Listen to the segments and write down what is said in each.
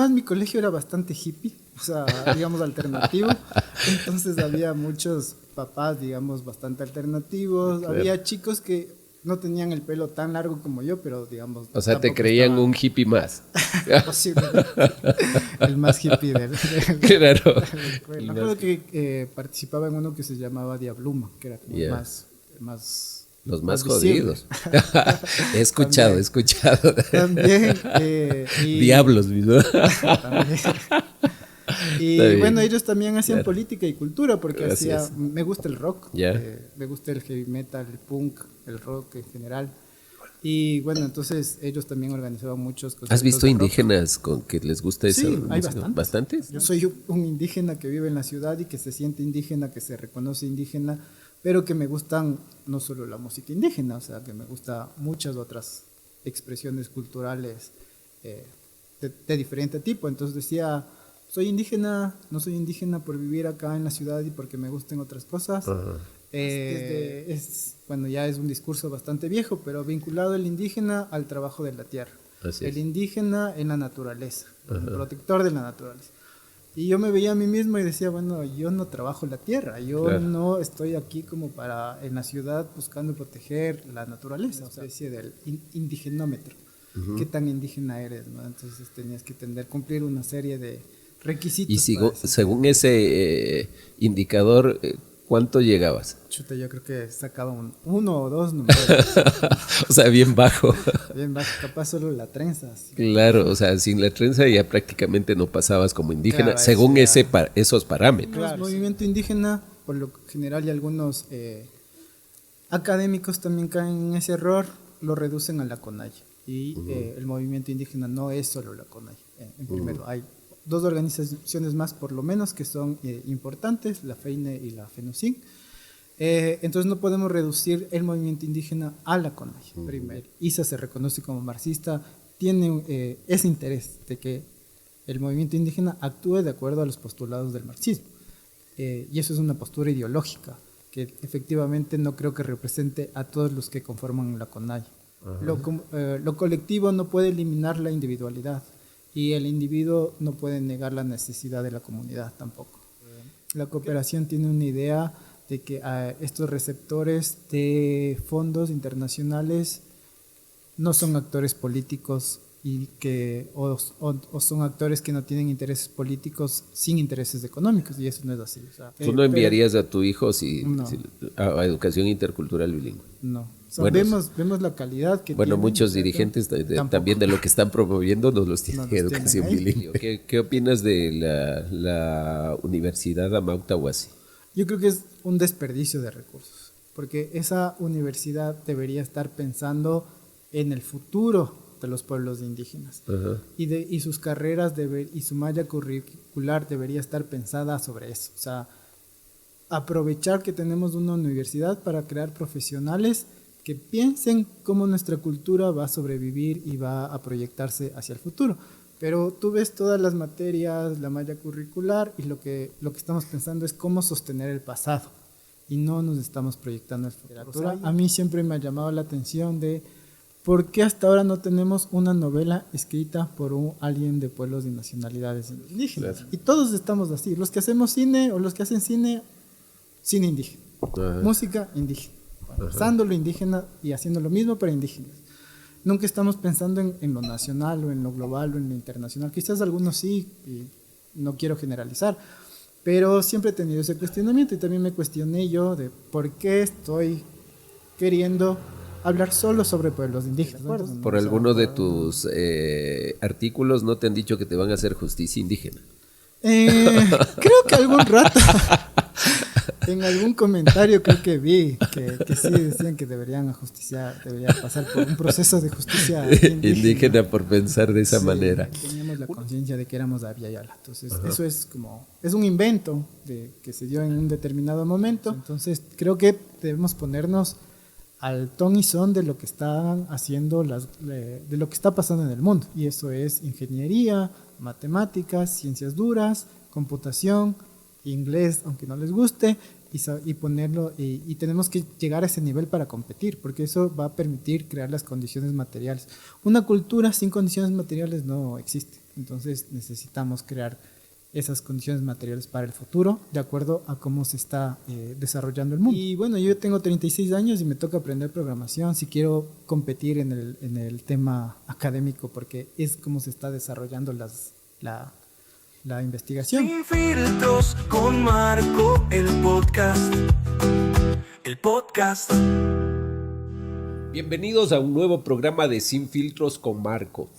Más mi colegio era bastante hippie, o sea, digamos alternativo, entonces había muchos papás, digamos, bastante alternativos, Claro. había chicos que no tenían el pelo tan largo como yo, pero digamos, O sea, te tampoco creían estaban un hippie más. posiblemente el más hippie Claro. de la escuela. Me El acuerdo más que participaba en uno que se llamaba Diabluma, que era como el Ya. Los más más visible. jodidos. He escuchado, he También, escuchado. también, Diablos, mismo. también. Está Y bueno, bien. ellos también hacían Claro. política y cultura porque Así es. me gusta el rock, Ya. me gusta el heavy metal, el punk, el rock en general. Y bueno, entonces ellos también organizaban muchos ¿Has conciertos visto de rock. indígenas con que les gusta esa Sí, hay música? bastantes. ¿Bastantes? Yo soy un indígena que vive en la ciudad y que se siente indígena, que se reconoce indígena, pero que me gustan no solo la música indígena, o sea, que me gusta muchas otras expresiones culturales eh, de diferente tipo. Entonces decía, soy indígena, no soy indígena por vivir acá en la ciudad y porque me gusten otras cosas. Ajá. Bueno, ya es un discurso bastante viejo, pero vinculado el indígena al trabajo de la tierra. Así El es. indígena en la naturaleza, el protector de la naturaleza. Y yo me veía a mí mismo y decía, bueno, yo no trabajo la tierra, yo Claro. no estoy aquí como para en la ciudad buscando proteger la naturaleza, o sea, especie del indigenómetro. ¿Qué tan indígena eres? ¿No? Entonces tenías que cumplir una serie de requisitos. Y para eso. según ese indicador, ¿cuánto llegabas? Chuta, yo creo que sacaba uno o dos números. O sea, bien bajo. Bien bajo, capaz solo la trenza. Así. Claro, o sea, sin la trenza ya prácticamente no pasabas como indígena, Claro, según eso ya. esos parámetros. Claro, el movimiento indígena, por lo general, y algunos académicos también caen en ese error, lo reducen a la CONAIE. Y el movimiento indígena no es solo la CONAIE. En primero, hay dos organizaciones más, por lo menos, que son importantes, la FEINE y la FENOCIN. Entonces no podemos reducir el movimiento indígena a la CONAIE. Primero, ISA se reconoce como marxista, tiene ese interés de que el movimiento indígena actúe de acuerdo a los postulados del marxismo. Y eso es una postura ideológica que efectivamente no creo que represente a todos los que conforman la CONAIE. Lo colectivo no puede eliminar la individualidad y el individuo no puede negar la necesidad de la comunidad tampoco. La cooperación tiene una idea de que estos receptores de fondos internacionales no son actores políticos y que o son actores que no tienen intereses políticos sin intereses económicos, y eso no es así. O sea, ¿Tú no enviarías a tu hijo No. a educación intercultural bilingüe? no. O sea, Bueno, vemos la calidad que Bueno, tienen, muchos ¿cierto? dirigentes Tampoco. también de lo que están promoviendo nos los tienen No los educación tienen ahí. bilingüe. ¿Qué opinas de la Universidad Amauta Huasi? Yo creo que es un desperdicio de recursos, porque esa universidad debería estar pensando en el futuro de los pueblos indígenas. Ajá. Y sus carreras y su malla curricular debería estar pensada sobre eso. O sea, aprovechar que tenemos una universidad para crear profesionales que piensen cómo nuestra cultura va a sobrevivir y va a proyectarse hacia el futuro. Pero tú ves todas las materias, la malla curricular, y lo que estamos pensando es cómo sostener el pasado y no nos estamos proyectando al futuro. O sea, a mí siempre me ha llamado la atención de por qué hasta ahora no tenemos una novela escrita por alguien de pueblos y nacionalidades indígenas. Claro. Y todos estamos así, los que hacemos cine o los que hacen cine indígena, Ajá. música indígena, pasando lo indígena y haciendo lo mismo para indígenas. Nunca estamos pensando en lo nacional o en lo global o en lo internacional. Quizás algunos sí, y no quiero generalizar, pero siempre he tenido ese cuestionamiento y también me cuestioné yo de por qué estoy queriendo hablar solo sobre pueblos indígenas. Por alguno de tus artículos no te han dicho que te van a hacer justicia indígena. Creo que algún rato en algún comentario creo que vi que sí decían que debería pasar por un proceso de justicia Indígena por pensar de esa Sí, manera. teníamos la conciencia de que éramos Abya Yala. Entonces, eso es un invento que se dio en un determinado momento. Entonces, creo que debemos ponernos al ton y son de lo que están haciendo, de lo que está pasando en el mundo. Y eso es ingeniería, matemáticas, ciencias duras, computación, inglés, aunque no les guste, y ponerlo, y tenemos que llegar a ese nivel para competir, porque eso va a permitir crear las condiciones materiales. Una cultura sin condiciones materiales no existe, entonces necesitamos crear esas condiciones materiales para el futuro, de acuerdo a cómo se está desarrollando el mundo. Y bueno, yo tengo 36 años y me toca aprender programación si quiero competir en el tema académico, porque es como se está desarrollando la investigación. Sin filtros con Marco, el podcast. El podcast. Bienvenidos a un nuevo programa de Sin Filtros con Marco.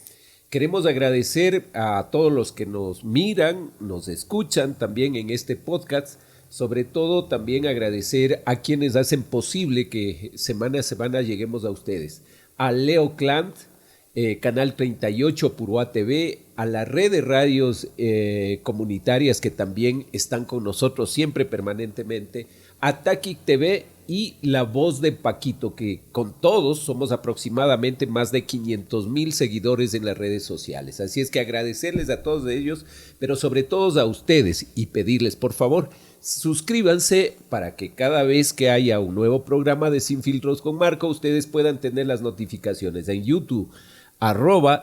Queremos agradecer a todos los que nos miran, nos escuchan también en este podcast. Sobre todo también agradecer a quienes hacen posible que semana a semana lleguemos a ustedes. A Leo Clant, Canal 38, Purua TV, a la red de radios comunitarias que también están con nosotros siempre permanentemente, a Taquic TV y La Voz de Paquito, que con todos somos aproximadamente más de 500,000 seguidores en las redes sociales. Así es que agradecerles a todos ellos, pero sobre todo a ustedes y pedirles, por favor, suscríbanse para que cada vez que haya un nuevo programa de Sin Filtros con Marco, ustedes puedan tener las notificaciones en YouTube,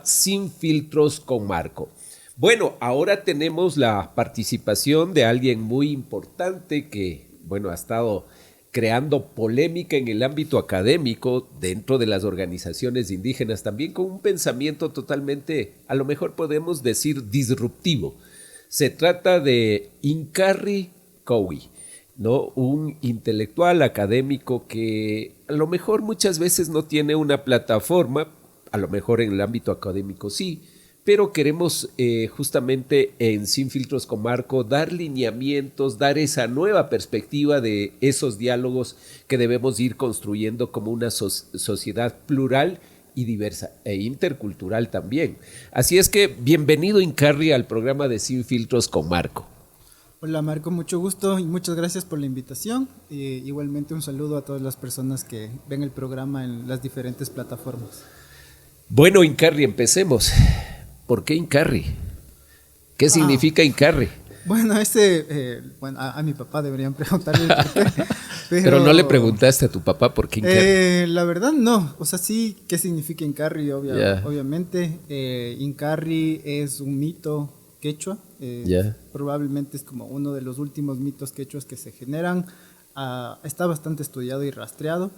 @Sin Filtros con Marco. Bueno, ahora tenemos la participación de alguien muy importante que, bueno, ha estado creando polémica en el ámbito académico dentro de las organizaciones indígenas, también con un pensamiento totalmente, a lo mejor podemos decir, disruptivo. Se trata de Incarri Cowie, ¿no? Un intelectual académico que a lo mejor muchas veces no tiene una plataforma, a lo mejor en el ámbito académico sí, pero queremos justamente en Sin Filtros con Marco dar lineamientos, dar esa nueva perspectiva de esos diálogos que debemos ir construyendo como una sociedad plural y diversa e intercultural también. Así es que bienvenido, Incarri, al programa de Sin Filtros con Marco. Hola Marco, mucho gusto y muchas gracias por la invitación. Igualmente un saludo a todas las personas que ven el programa en las diferentes plataformas. Bueno, Incarri, empecemos. ¿Por qué Incarri? ¿Qué significa Incarri? Bueno, a mi papá deberían preguntarle por qué. Pero no le preguntaste a tu papá por qué Incarri. La verdad no, o sea, sí, ¿qué significa Incarri? Obviamente, Incarri es un mito quechua, probablemente es como uno de los últimos mitos quechuas que se generan, está bastante estudiado y rastreado,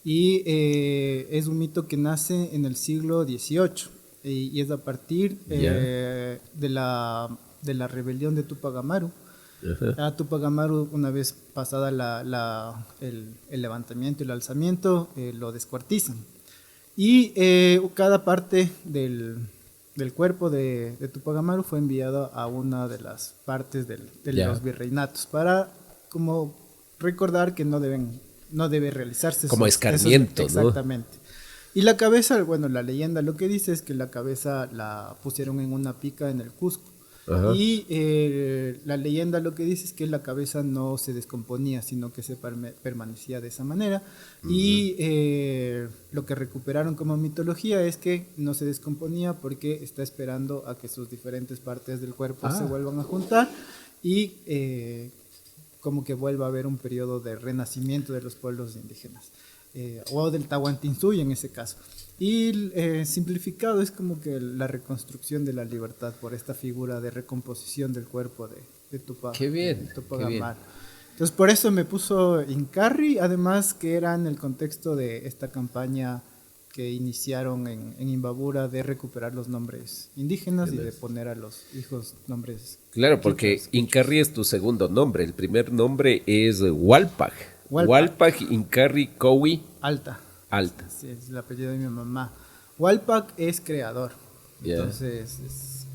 y es un mito que nace en el siglo XVIII. Y es a partir de la rebelión de Tupac Amaru. A Tupac Amaru, una vez pasada el levantamiento y el alzamiento, lo descuartizan. Y cada parte del cuerpo de Tupac Amaru fue enviada a una de las partes de los virreinatos para como recordar que no debe realizarse como escarmiento, ¿no? Exactamente. Y la cabeza, bueno, la leyenda lo que dice es que la cabeza la pusieron en una pica en el Cusco. Ajá. Y la leyenda lo que dice es que la cabeza no se descomponía, sino que se permanecía de esa manera. Uh-huh. Y lo que recuperaron como mitología es que no se descomponía porque está esperando a que sus diferentes partes del cuerpo se vuelvan a juntar y como que vuelva a haber un periodo de renacimiento de los pueblos indígenas. O del Tahuantinsuyo en ese caso. Y simplificado es como que la reconstrucción de la libertad por esta figura de recomposición del cuerpo de Tupac. Qué bien, Tupac Amaru. Entonces por eso me puso Incarri, además que era en el contexto de esta campaña que iniciaron en Imbabura de recuperar los nombres indígenas y de poner a los hijos nombres. Claro, porque Incarri es tu segundo nombre, el primer nombre es Walpac. Walpac Incarri Cowie Alta. Sí, es el apellido de mi mamá. Walpac es creador. Entonces,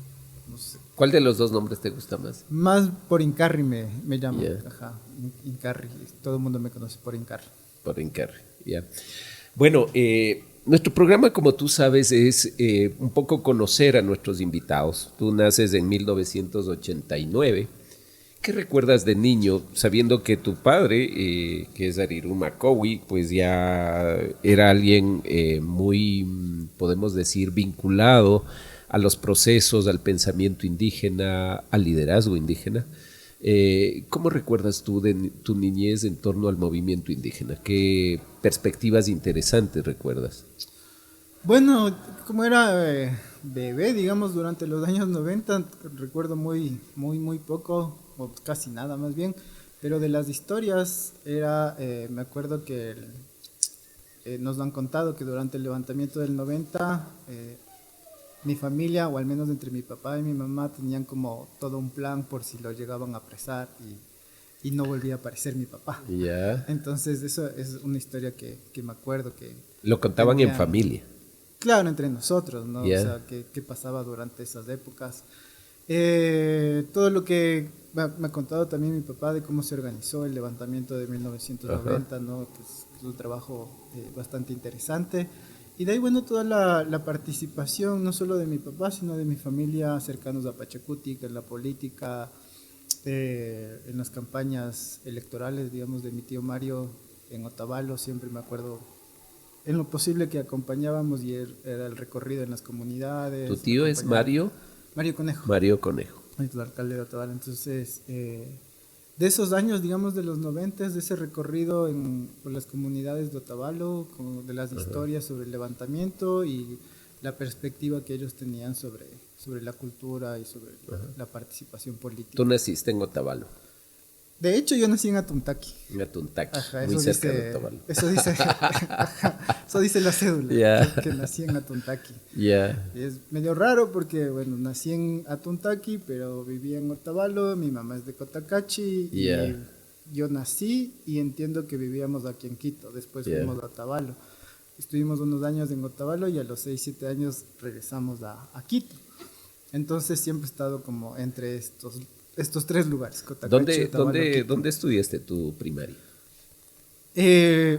no sé. ¿Cuál de los dos nombres te gusta más? Más por Incarri me llamo. Ajá, Incarri. Todo el mundo me conoce por Incarri. Por Incarri, ya. Bueno, nuestro programa, como tú sabes, es un poco conocer a nuestros invitados. Tú naces en 1989. ¿Qué recuerdas de niño, sabiendo que tu padre, que es Ariruma Cowie, pues ya era alguien muy, podemos decir, vinculado a los procesos, al pensamiento indígena, al liderazgo indígena? ¿Cómo recuerdas tú de tu niñez en torno al movimiento indígena? ¿Qué perspectivas interesantes recuerdas? Bueno, como era bebé, digamos, durante los años 90, recuerdo muy poco, o casi nada más bien, pero de las historias era, me acuerdo que nos han contado que durante el levantamiento del 90, mi familia, o al menos entre mi papá y mi mamá, tenían como todo un plan por si lo llegaban a apresar y no volvía a aparecer mi papá. Ya. Entonces, eso es una historia que me acuerdo que... Lo contaban en familia. Claro, entre nosotros, ¿no? Yeah. O sea, qué pasaba durante esas épocas. Todo lo que me ha contado también mi papá de cómo se organizó el levantamiento de 1990, ¿no? Que es un trabajo bastante interesante. Y de ahí, bueno, toda la participación, no solo de mi papá, sino de mi familia cercanos a Pachacuti, en la política, en las campañas electorales, digamos, de mi tío Mario en Otavalo, siempre me acuerdo en lo posible que acompañábamos y era el recorrido en las comunidades. ¿Tu tío es Mario? Mario Conejo. Mario Conejo. El alcalde de Otavalo. Entonces, de esos años, digamos, de los 90, de ese recorrido por las comunidades de Otavalo, como de las historias sobre el levantamiento y la perspectiva que ellos tenían sobre la cultura y sobre la participación política. Tú naciste en Otavalo. De hecho, yo nací en Atuntaqui. En Atuntaqui, Ajá, muy cerca de Otavalo. Eso dice la cédula, Yeah. que nací en Atuntaqui. Ya. Es medio raro porque, bueno, nací en Atuntaqui, pero vivía en Otavalo, mi mamá es de Cotacachi, Yeah. y yo nací y entiendo que vivíamos aquí en Quito, después Yeah. fuimos a Otavalo. Estuvimos unos años en Otavalo y a los 6, 7 años regresamos a Quito. Entonces siempre he estado como entre estos tres lugares, Cotacachi, Otavalo, Quito. ¿Dónde estudiaste tu primaria?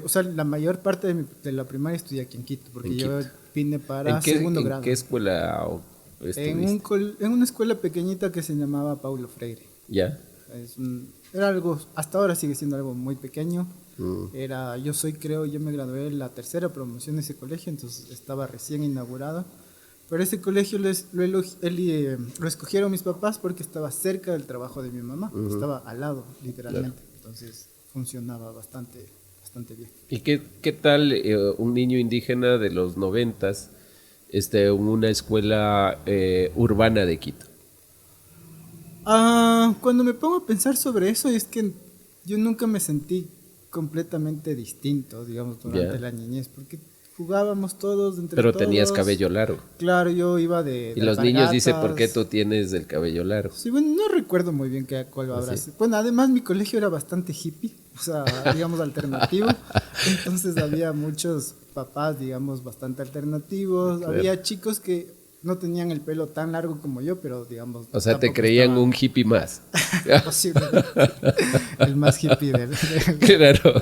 O sea, la mayor parte de la primaria estudié aquí en Quito, porque yo vine para segundo grado. ¿En qué escuela estuviste? En una escuela pequeñita que se llamaba Paulo Freire. Ya. Era algo, hasta ahora sigue siendo algo muy pequeño. Mm. Yo me gradué en la tercera promoción de ese colegio, entonces estaba recién inaugurado. Pero ese colegio lo escogieron mis papás porque estaba cerca del trabajo de mi mamá, estaba al lado, literalmente. Claro. Entonces funcionaba bastante bien. ¿Y qué tal un niño indígena de los 90s en una escuela urbana de Quito? Cuando me pongo a pensar sobre eso, es que yo nunca me sentí completamente distinto, digamos, durante la niñez, porque jugábamos todos entre Pero todos. tenías cabello largo. Claro, yo iba de Y los niños dicen, ¿por qué tú tienes el cabello largo? Sí, bueno, no recuerdo muy bien cuál habrá sido. Bueno, además mi colegio era bastante hippie, o sea, digamos alternativo. Entonces había muchos papás, digamos, bastante alternativos. Claro. Había chicos que no tenían el pelo tan largo como yo, pero digamos... O sea, te creían un hippie más. Posiblemente. El más hippie Claro,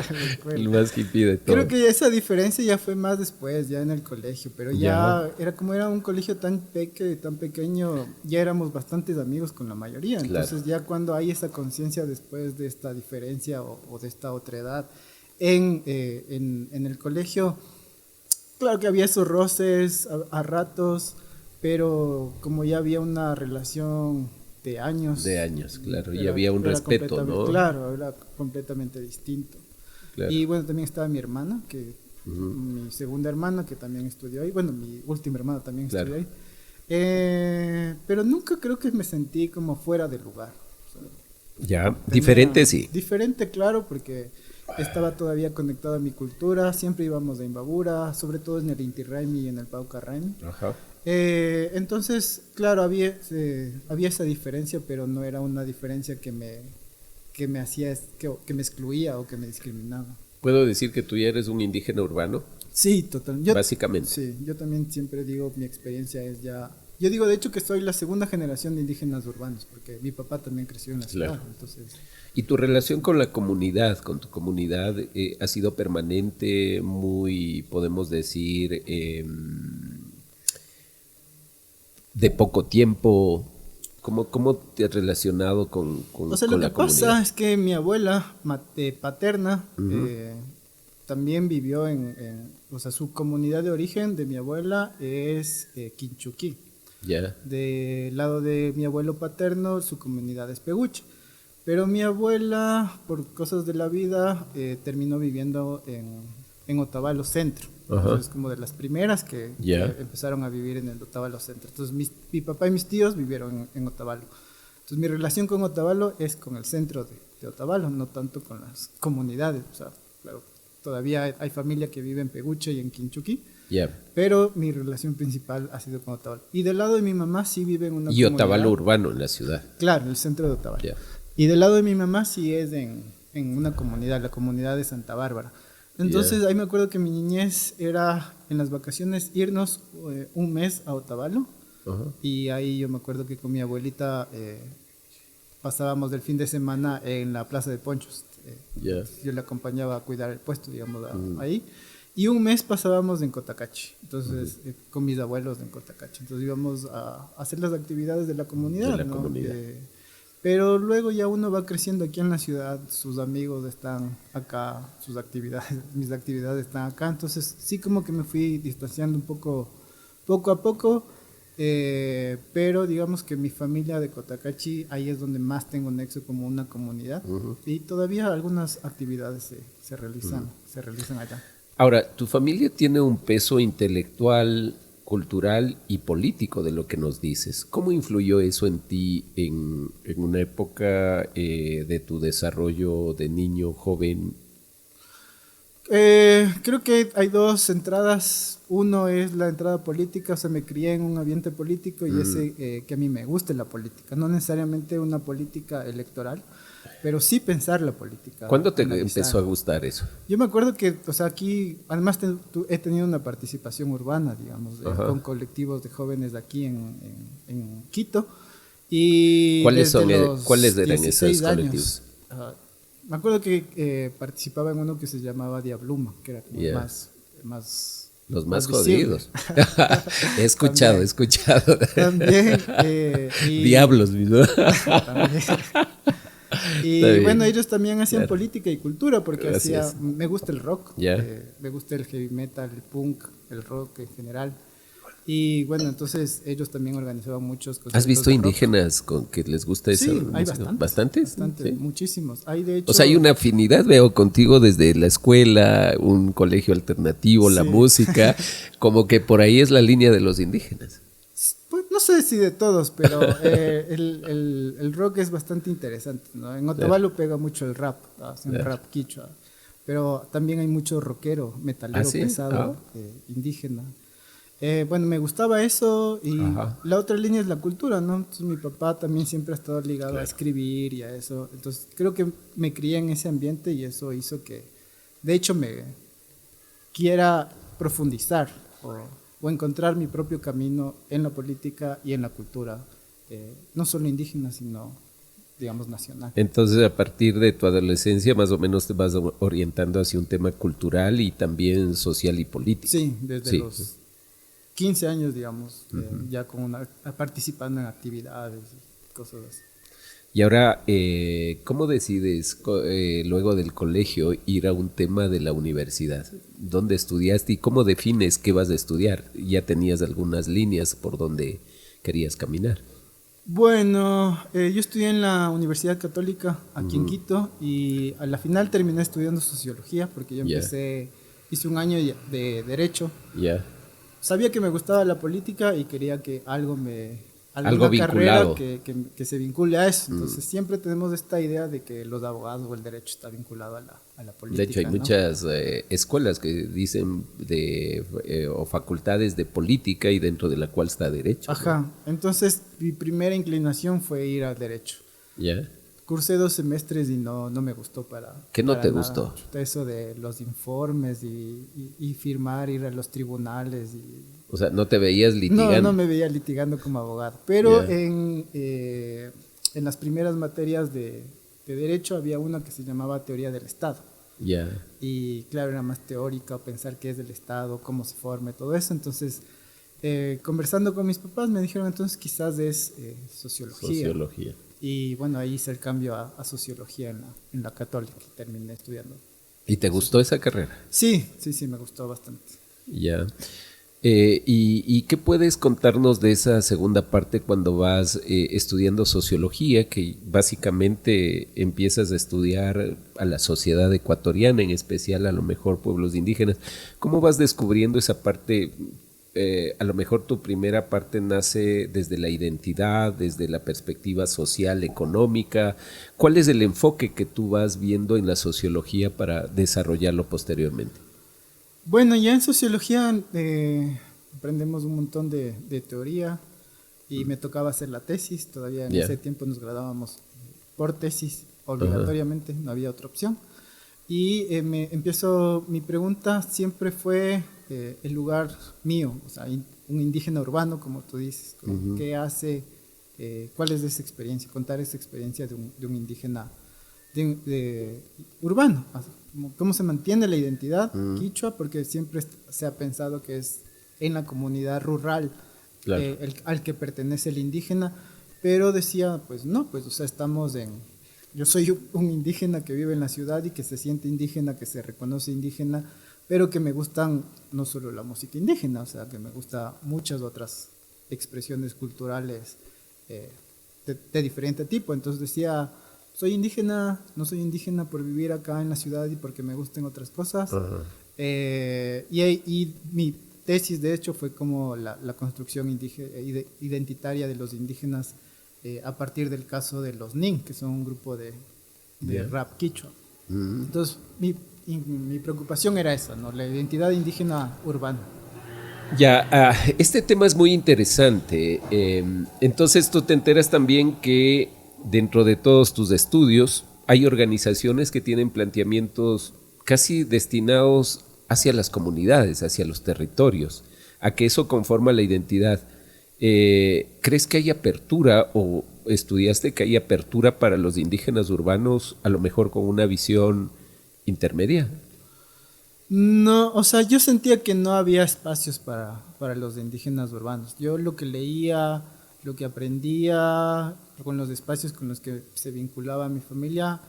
el más hippie de todo. Creo que esa diferencia ya fue más después, ya en el colegio, pero ya era un colegio tan pequeño, ya éramos bastantes amigos con la mayoría. Entonces ya cuando hay esa conciencia después de esta diferencia o de esta otredad en el colegio, claro que había esos roces a ratos, pero como ya había una relación de años. De años, claro, y había un respeto, ¿no? Claro, era completamente distinto. Claro. Y bueno, también estaba mi hermana, mi segunda hermana, que también estudió ahí. Bueno, mi última hermana también estudió ahí. Pero nunca creo que me sentí como fuera de lugar. O sea, ya, diferente sí. Diferente, claro, porque estaba todavía conectado a mi cultura. Siempre íbamos a Imbabura, sobre todo en el Inti Raymi y en el Pauca Raymi. Ajá. Entonces, claro, había esa diferencia, pero no era una diferencia que me hacía, que me excluía o que me discriminaba. ¿Puedo decir que tú ya eres un indígena urbano? Sí, totalmente. Básicamente. Sí, yo también siempre digo, mi experiencia es ya... Yo digo, de hecho, que soy la segunda generación de indígenas urbanos, porque mi papá también creció en la ciudad, claro. Entonces... ¿Y tu relación con la comunidad, con tu comunidad, ha sido permanente, muy, podemos decir... de poco tiempo? ¿Cómo te has relacionado con la comunidad? Lo que pasa es que mi abuela paterna también vivió o sea, su comunidad de origen de mi abuela es Quinchuquí. Yeah. Del lado de mi abuelo paterno, su comunidad es Peguche. Pero mi abuela, por cosas de la vida, terminó viviendo en Otavalo Centro. Entonces, como de las primeras que empezaron a vivir en el Otavalo Centro. Entonces, mi papá y mis tíos vivieron en Otavalo. Entonces, mi relación con Otavalo es con el centro de Otavalo, no tanto con las comunidades. O sea, claro, todavía hay familia que vive en Peguche y en Quinchuqui. Pero mi relación principal ha sido con Otavalo. Y del lado de mi mamá sí vive en una comunidad. Y Otavalo urbano en la ciudad. Claro, en el centro de Otavalo. Y del lado de mi mamá sí es en una comunidad, la comunidad de Santa Bárbara. Entonces ahí me acuerdo que mi niñez era en las vacaciones irnos un mes a Otavalo. Y ahí yo me acuerdo que con mi abuelita pasábamos del fin de semana en la plaza de Ponchos. Yo le acompañaba a cuidar el puesto, digamos, ahí. Y un mes pasábamos en Cotacachi, entonces con mis abuelos en Cotacachi. Entonces íbamos a hacer las actividades de la comunidad, ¿no? Pero luego ya uno va creciendo aquí en la ciudad, sus amigos están acá, sus actividades, mis actividades están acá. Entonces sí como que me fui distanciando un poco a poco, pero digamos que mi familia de Cotacachi, ahí es donde más tengo nexo como una comunidad. Y todavía algunas actividades se realizan allá. Ahora, tu familia tiene un peso intelectual, cultural y político de lo que nos dices. ¿Cómo influyó eso en ti en una época de tu desarrollo de niño, joven? Creo que hay dos entradas. Uno es la entrada política, o sea, me crié en un ambiente político y ese que a mí me guste la política, no necesariamente una política electoral, pero sí pensar la política. ¿Cuándo te empezó a gustar eso? Yo me acuerdo que, o sea, aquí, además he tenido una participación urbana, digamos, con colectivos de jóvenes de aquí en Quito. Y ¿Cuáles eran esos colectivos? Me acuerdo que participaba en uno que se llamaba Diabluma, que era como los más jodidos. He escuchado. También. Diablos, mismo. También. Y bueno, ellos también hacían política y cultura, porque me gusta el rock, me gusta el heavy metal, el punk, el rock en general. Y bueno, entonces ellos también organizaban muchos cosas. ¿Has visto indígenas con que les gusta eso? Sí, hay bastantes. ¿Sí? Muchísimos. Hay de hecho, o sea, hay una afinidad, veo contigo desde la escuela, un colegio alternativo, la música, como que por ahí es la línea de los indígenas. Pues no sé si de todos, pero el rock es bastante interesante, ¿no? En Otavalo pega mucho el rap, hacen rap quichua, pero también hay mucho rockero, metalero pesado, indígena. Bueno, me gustaba eso y la otra línea es la cultura, ¿no? Entonces mi papá también siempre ha estado ligado a escribir y a eso. Entonces creo que me crié en ese ambiente y eso hizo que, de hecho, me quiera profundizar o encontrar mi propio camino en la política y en la cultura, no solo indígena, sino, digamos, nacional. Entonces, a partir de tu adolescencia, más o menos te vas orientando hacia un tema cultural y también social y político. Sí, desde los 15 años, digamos, ya participando en actividades y cosas así. Y ahora, ¿cómo decides luego del colegio ir a un tema de la universidad? ¿Dónde estudiaste y cómo defines qué vas a estudiar? ¿Ya tenías algunas líneas por donde querías caminar? Bueno, yo estudié en la Universidad Católica aquí en Quito y a la final terminé estudiando sociología porque yo hice un año de derecho. Sabía que me gustaba la política y quería que alguna carrera que se vincule a eso. Entonces siempre tenemos esta idea de que los abogados o el derecho está vinculado a la política. De hecho hay muchas escuelas que dicen o facultades de política y dentro de la cual está derecho. Entonces mi primera inclinación fue ir al derecho. Cursé 2 semestres y no me gustó para ¿Qué no te nada. gustó? Eso de los informes y firmar, ir a los tribunales. O sea, ¿no te veías litigando? No me veía litigando como abogado. Pero en las primeras materias de derecho había una que se llamaba teoría del Estado. Y claro, era más teórica, pensar qué es el Estado, cómo se forma, todo eso. Entonces, conversando con mis papás me dijeron entonces quizás es sociología. Y bueno, ahí hice el cambio a sociología en la Católica y terminé estudiando. ¿Y te gustó esa carrera? Sí, me gustó bastante. ¿Y qué puedes contarnos de esa segunda parte cuando vas estudiando sociología, que básicamente empiezas a estudiar a la sociedad ecuatoriana, en especial a lo mejor pueblos indígenas? ¿Cómo vas descubriendo esa parte? A lo mejor tu primera parte nace desde la identidad, desde la perspectiva social, económica. ¿Cuál es el enfoque que tú vas viendo en la sociología para desarrollarlo posteriormente? Bueno, ya en sociología aprendemos un montón de teoría y me tocaba hacer la tesis. Todavía en ese tiempo nos graduábamos por tesis obligatoriamente, no había otra opción. Y mi pregunta siempre fue el lugar mío, o sea, un indígena urbano, como tú dices, ¿qué hace? ¿Cuál es esa experiencia? Contar esa experiencia de un indígena urbano. ¿Cómo se mantiene la identidad quichua? Porque siempre se ha pensado que es en la comunidad rural al que pertenece el indígena, pero decía, pues no, pues o sea, yo soy un indígena que vive en la ciudad y que se siente indígena, que se reconoce indígena, pero que me gustan no solo la música indígena, o sea, que me gustan muchas otras expresiones culturales de diferente tipo. Entonces decía, soy indígena, no soy indígena por vivir acá en la ciudad y porque me gusten otras cosas. Y mi tesis, de hecho, fue como la construcción identitaria de los indígenas a partir del caso de los Nin, que son un grupo de rap quichua. Entonces, mi preocupación era esa, ¿no? La identidad indígena urbana. Ya, este tema es muy interesante. Entonces tú te enteras también que dentro de todos tus estudios hay organizaciones que tienen planteamientos casi destinados hacia las comunidades, hacia los territorios, a que eso conforma la identidad. ¿Crees que hay apertura o estudiaste que hay apertura para los indígenas urbanos, a lo mejor con una visión intermedia? No, o sea, yo sentía que no había espacios para los indígenas urbanos. Yo lo que leía, lo que aprendía, con los espacios con los que se vinculaba mi familia,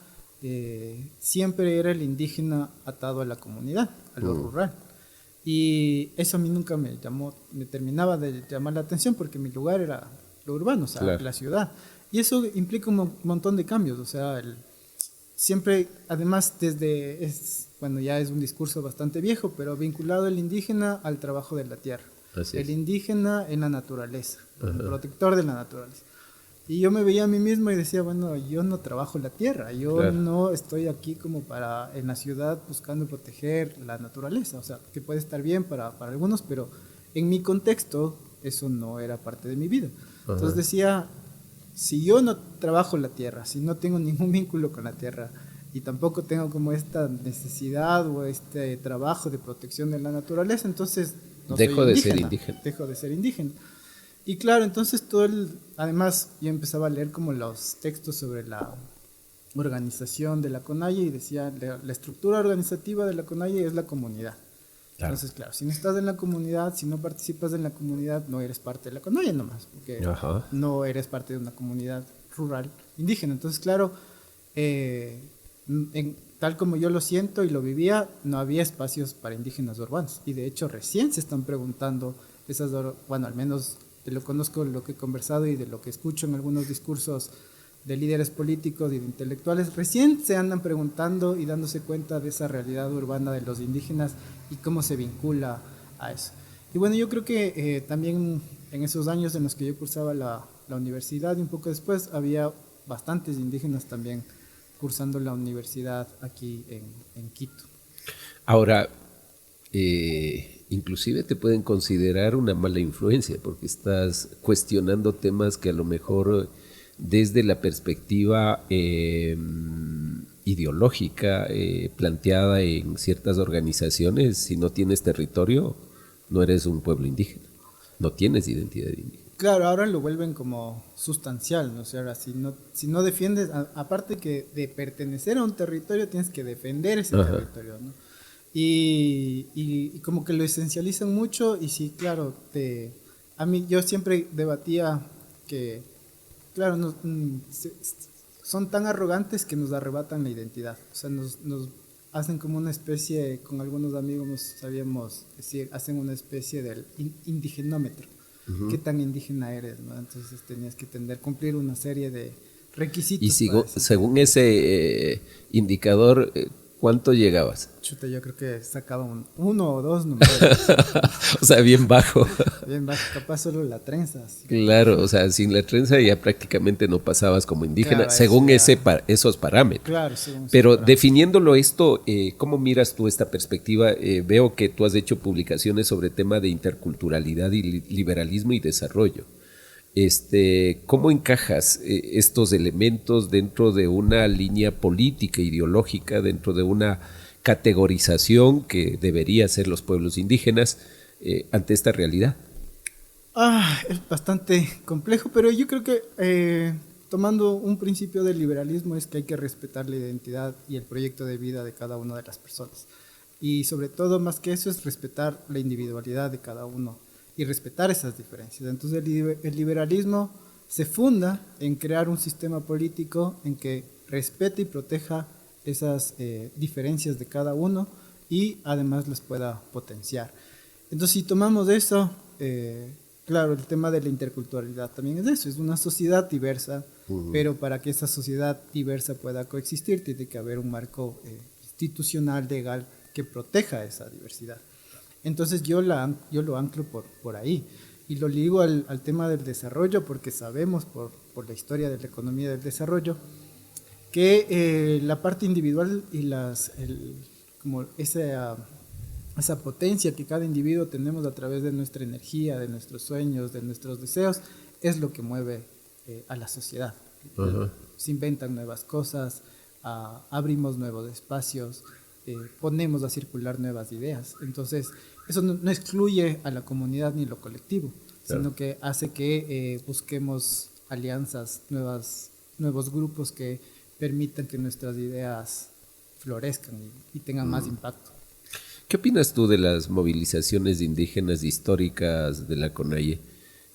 siempre era el indígena atado a la comunidad, a lo rural. Y eso a mí nunca me terminaba de llamar la atención porque mi lugar era lo urbano, o sea, la ciudad. Y eso implica un montón de cambios, o sea, siempre, además, bueno, ya es un discurso bastante viejo, pero vinculado el indígena al trabajo de la tierra. El indígena en la naturaleza, el protector de la naturaleza. Y yo me veía a mí mismo y decía, bueno, yo no trabajo la tierra, yo no estoy aquí como en la ciudad buscando proteger la naturaleza, o sea, que puede estar bien para algunos, pero en mi contexto eso no era parte de mi vida. Entonces decía, si yo no trabajo la tierra, si no tengo ningún vínculo con la tierra y tampoco tengo como esta necesidad o este trabajo de protección de la naturaleza, entonces no dejo de ser indígena. Dejo de ser indígena. Y claro, entonces además yo empezaba a leer como los textos sobre la organización de la CONAIE y decía, la estructura organizativa de la CONAIE es la comunidad. Claro. Entonces, claro, si no estás en la comunidad, si no participas en la comunidad, no eres parte de la CONAIE nomás, porque no eres parte de una comunidad rural indígena. Entonces, claro, tal como yo lo siento y lo vivía, no había espacios para indígenas urbanos. Y de hecho, recién se están preguntando bueno, al menos de lo conozco, lo que he conversado y de lo que escucho en algunos discursos de líderes políticos y de intelectuales, recién se andan preguntando y dándose cuenta de esa realidad urbana de los indígenas y cómo se vincula a eso. Y bueno, yo creo que también en esos años en los que yo cursaba la universidad y un poco después, había bastantes indígenas también cursando la universidad aquí en Quito. Ahora, inclusive te pueden considerar una mala influencia porque estás cuestionando temas que a lo mejor desde la perspectiva ideológica planteada en ciertas organizaciones, si no tienes territorio, no eres un pueblo indígena, no tienes identidad indígena. Claro, ahora lo vuelven como sustancial, ¿no? O sea, si no defiendes, aparte que de pertenecer a un territorio, tienes que defender ese territorio, ¿no? Y como que lo esencializan mucho y sí, claro, yo siempre debatía que, claro, son tan arrogantes que nos arrebatan la identidad, o sea, hacen como una especie, con algunos amigos nos sabíamos decir, hacen una especie del indigenómetro. ¿Qué tan indígena eres? ¿No? Entonces tenías que cumplir una serie de requisitos. Y según ese indicador, ¿cuánto llegabas? Chuta, yo creo que sacaba uno o dos números. O sea, bien bajo. Bien bajo, capaz solo la trenza. Así. Claro, o sea, sin la trenza ya prácticamente no pasabas como indígena, Claro, según esos parámetros. Claro, según Pero esos parámetros. definiéndolo esto, ¿cómo miras tú esta perspectiva? Veo que tú has hecho publicaciones sobre tema de interculturalidad y liberalismo y desarrollo. ¿Cómo encajas estos elementos dentro de una línea política, ideológica, dentro de una categorización que debería ser los pueblos indígenas ante esta realidad? Es bastante complejo, pero yo creo que tomando un principio del liberalismo es que hay que respetar la identidad y el proyecto de vida de cada una de las personas. Y sobre todo, más que eso, es respetar la individualidad de cada uno y respetar esas diferencias. Entonces el liberalismo se funda en crear un sistema político en que respete y proteja esas diferencias de cada uno y además las pueda potenciar. Entonces si tomamos eso, claro, el tema de la interculturalidad también es eso, es una sociedad diversa, pero para que esa sociedad diversa pueda coexistir tiene que haber un marco institucional, legal, que proteja esa diversidad. Entonces yo lo anclo por ahí y lo ligo al tema del desarrollo porque sabemos por la historia de la economía del desarrollo que la parte individual y como esa potencia que cada individuo tenemos a través de nuestra energía, de nuestros sueños, de nuestros deseos, es lo que mueve a la sociedad. Se inventan nuevas cosas, abrimos nuevos espacios, ponemos a circular nuevas ideas. Entonces, eso no excluye a la comunidad ni lo colectivo, sino que hace que busquemos alianzas, nuevos grupos que permitan que nuestras ideas florezcan y tengan más impacto. ¿Qué opinas tú de las movilizaciones indígenas históricas de la CONAIE?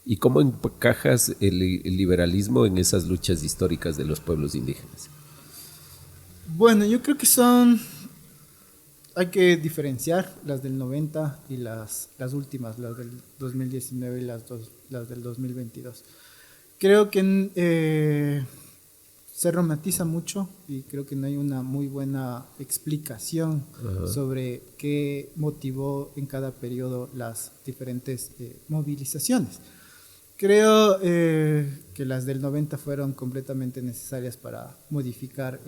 ¿Y cómo encajas el liberalismo en esas luchas históricas de los pueblos indígenas? Bueno, yo creo que hay que diferenciar las del 90 y las últimas, las del 2019 y las del 2022. Creo que se romantiza mucho y creo que no hay una muy buena explicación sobre qué motivó en cada periodo las diferentes movilizaciones. Creo que las del 90 fueron completamente necesarias para modificar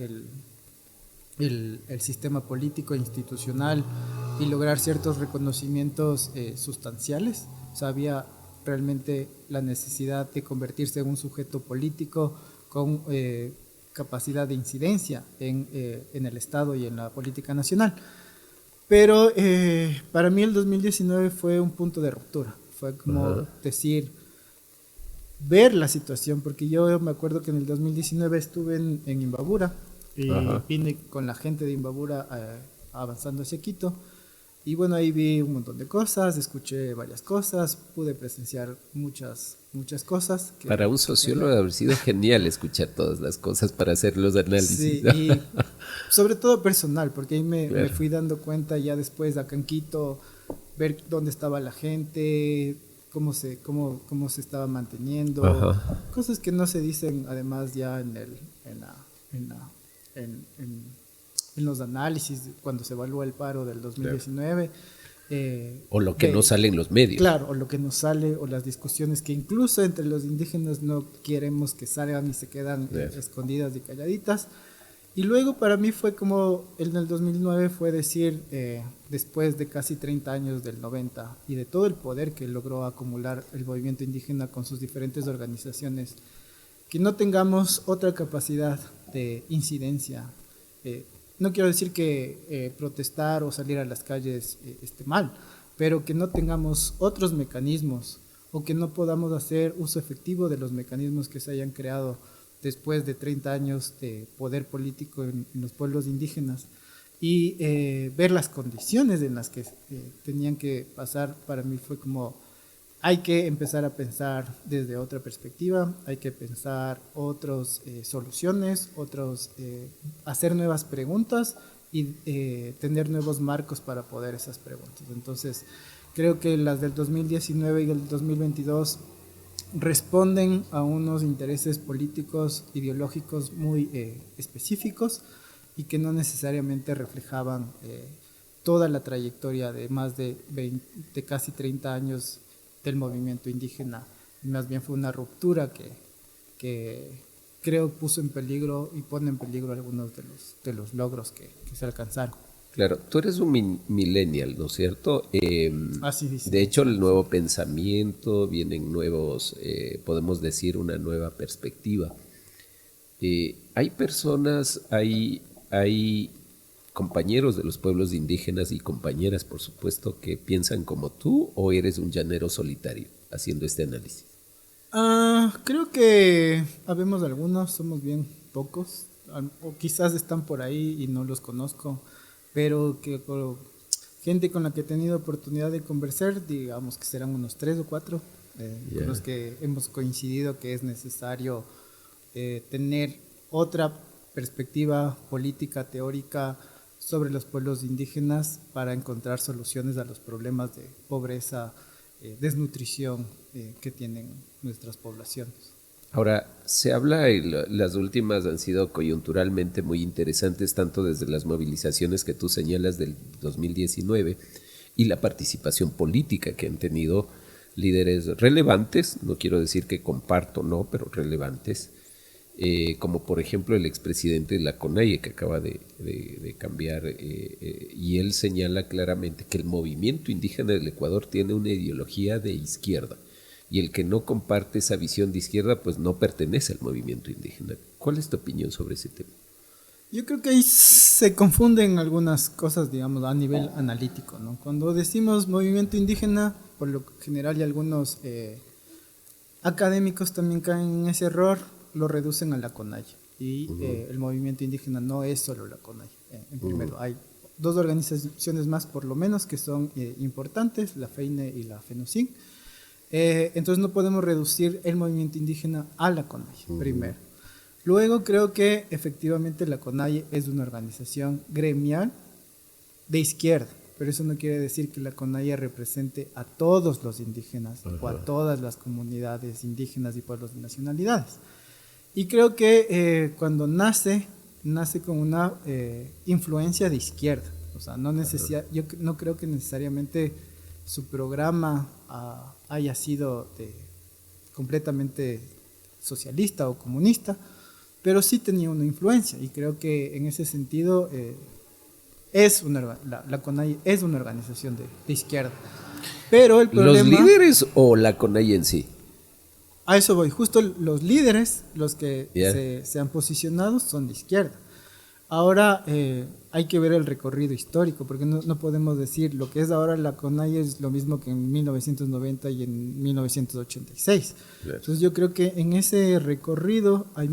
el sistema político e institucional y lograr ciertos reconocimientos sustanciales. O sea, había realmente la necesidad de convertirse en un sujeto político con capacidad de incidencia en el Estado y en la política nacional. Pero para mí el 2019 fue un punto de ruptura. Fue como ver la situación, porque yo me acuerdo que en el 2019 estuve en Imbabura y vine con la gente de Imbabura avanzando hacia Quito. Y bueno, ahí vi un montón de cosas, escuché varias cosas, pude presenciar muchas cosas. Para un sociólogo debe haber sido genial escuchar todas las cosas para hacer los análisis. Sí, ¿no? y sobre todo personal, porque ahí me fui dando cuenta ya después acá en Quito, ver dónde estaba la gente, cómo se estaba manteniendo, cosas que no se dicen además ya en los análisis cuando se evalúa el paro del 2019. O lo que no sale en los medios. Claro, o lo que no sale, o las discusiones que incluso entre los indígenas no queremos que salgan y se quedan escondidas y calladitas. Y luego para mí fue como, en el 2009 fue decir, después de casi 30 años del 90 y de todo el poder que logró acumular el movimiento indígena con sus diferentes organizaciones, que no tengamos otra capacidad de incidencia. No quiero decir que protestar o salir a las calles esté mal, pero que no tengamos otros mecanismos o que no podamos hacer uso efectivo de los mecanismos que se hayan creado después de 30 años de poder político en los pueblos indígenas y ver las condiciones en las que tenían que pasar. Para mí fue como, hay que empezar a pensar desde otra perspectiva, hay que pensar otras soluciones, hacer nuevas preguntas y tener nuevos marcos para poder esas preguntas. Entonces, creo que las del 2019 y el 2022 responden a unos intereses políticos, ideológicos muy específicos y que no necesariamente reflejaban toda la trayectoria de más de casi 30 años del movimiento indígena. Más bien fue una ruptura que creo puso en peligro y pone en peligro algunos de los logros que se alcanzaron. Claro, tú eres un millennial, ¿no es cierto? Así dice. De hecho, el nuevo pensamiento, vienen nuevos, podemos decir, una nueva perspectiva. Hay personas, hay compañeros de los pueblos indígenas y compañeras, por supuesto, que piensan como tú, o eres un llanero solitario haciendo este análisis. Creo que habemos algunos, somos bien pocos, o quizás están por ahí y no los conozco, pero que gente con la que he tenido oportunidad de conversar, digamos que serán unos 3 o 4, con los que hemos coincidido que es necesario tener otra perspectiva política, teórica sobre los pueblos indígenas para encontrar soluciones a los problemas de pobreza, desnutrición que tienen nuestras poblaciones. Ahora, se habla, las últimas han sido coyunturalmente muy interesantes, tanto desde las movilizaciones que tú señalas del 2019 y la participación política que han tenido líderes relevantes, no quiero decir que comparto, no, pero relevantes, como por ejemplo el expresidente de la CONAIE que acaba de cambiar, y él señala claramente que el movimiento indígena del Ecuador tiene una ideología de izquierda. Y el que no comparte esa visión de izquierda, pues no pertenece al movimiento indígena. ¿Cuál es tu opinión sobre ese tema? Yo creo que ahí se confunden algunas cosas, digamos, a nivel analítico, ¿no? Cuando decimos movimiento indígena, por lo general y algunos académicos también caen en ese error, lo reducen a la CONAIE. Y el movimiento indígena no es solo la CONAIE. En primero, hay 2 organizaciones más, por lo menos, que son importantes, la FEINE y la FENOCIN. Entonces no podemos reducir el movimiento indígena a la CONAIE, primero. Luego creo que efectivamente la CONAIE es una organización gremial de izquierda, pero eso no quiere decir que la CONAIE represente a todos los indígenas o a todas las comunidades indígenas y pueblos de nacionalidades. Y creo que cuando nace con una influencia de izquierda, o sea, yo no creo que necesariamente su programa haya sido completamente socialista o comunista, pero sí tenía una influencia y creo que en ese sentido la CONAIE es una organización de izquierda. Pero el problema, ¿los líderes o la CONAIE en sí? A eso voy, justo los líderes, los que se han posicionado son de izquierda. Ahora hay que ver el recorrido histórico, porque no podemos decir lo que es ahora la CONAIE es lo mismo que en 1990 y en 1986. Claro. Entonces yo creo que en ese recorrido hay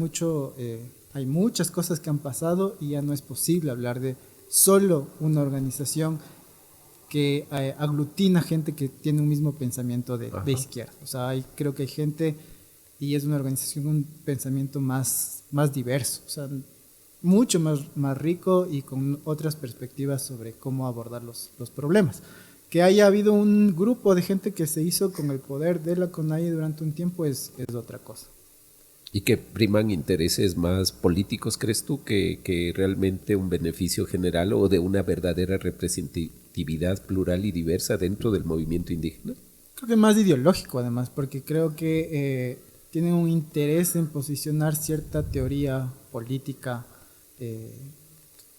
muchas cosas que han pasado y ya no es posible hablar de solo una organización que aglutina gente que tiene un mismo pensamiento de izquierda. O sea, creo que hay gente y es una organización con un pensamiento más diverso. O sea, mucho más rico y con otras perspectivas sobre cómo abordar los problemas. Que haya habido un grupo de gente que se hizo con el poder de la CONAIE durante un tiempo es otra cosa. ¿Y que priman intereses más políticos, crees tú, que realmente un beneficio general o de una verdadera representatividad plural y diversa dentro del movimiento indígena? Creo que más ideológico además, porque creo que tienen un interés en posicionar cierta teoría política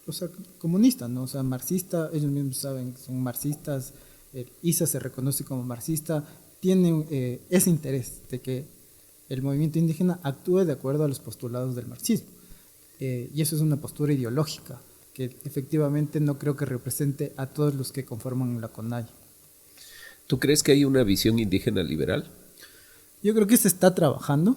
o sea, comunista, ¿no? O sea, marxista, ellos mismos saben, son marxistas, ISA se reconoce como marxista, tienen ese interés de que el movimiento indígena actúe de acuerdo a los postulados del marxismo. Y eso es una postura ideológica, que efectivamente no creo que represente a todos los que conforman la CONAIE. ¿Tú crees que hay una visión indígena liberal? Yo creo que se está trabajando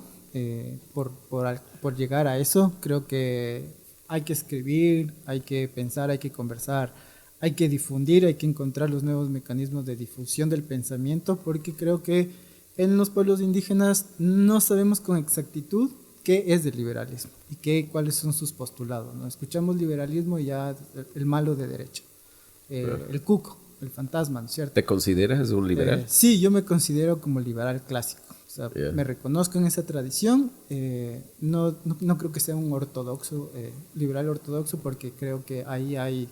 por llegar a eso. Creo que hay que escribir, hay que pensar, hay que conversar, hay que difundir, hay que encontrar los nuevos mecanismos de difusión del pensamiento, porque creo que en los pueblos indígenas no sabemos con exactitud qué es el liberalismo y cuáles son sus postulados, ¿no? Escuchamos liberalismo y ya el malo de derecha, el cuco, el fantasma, ¿no es cierto? ¿Te consideras un liberal? Sí, yo me considero como liberal clásico. O sea, Yeah. me reconozco en esa tradición. No creo que sea un ortodoxo, liberal ortodoxo, porque creo que ahí hay...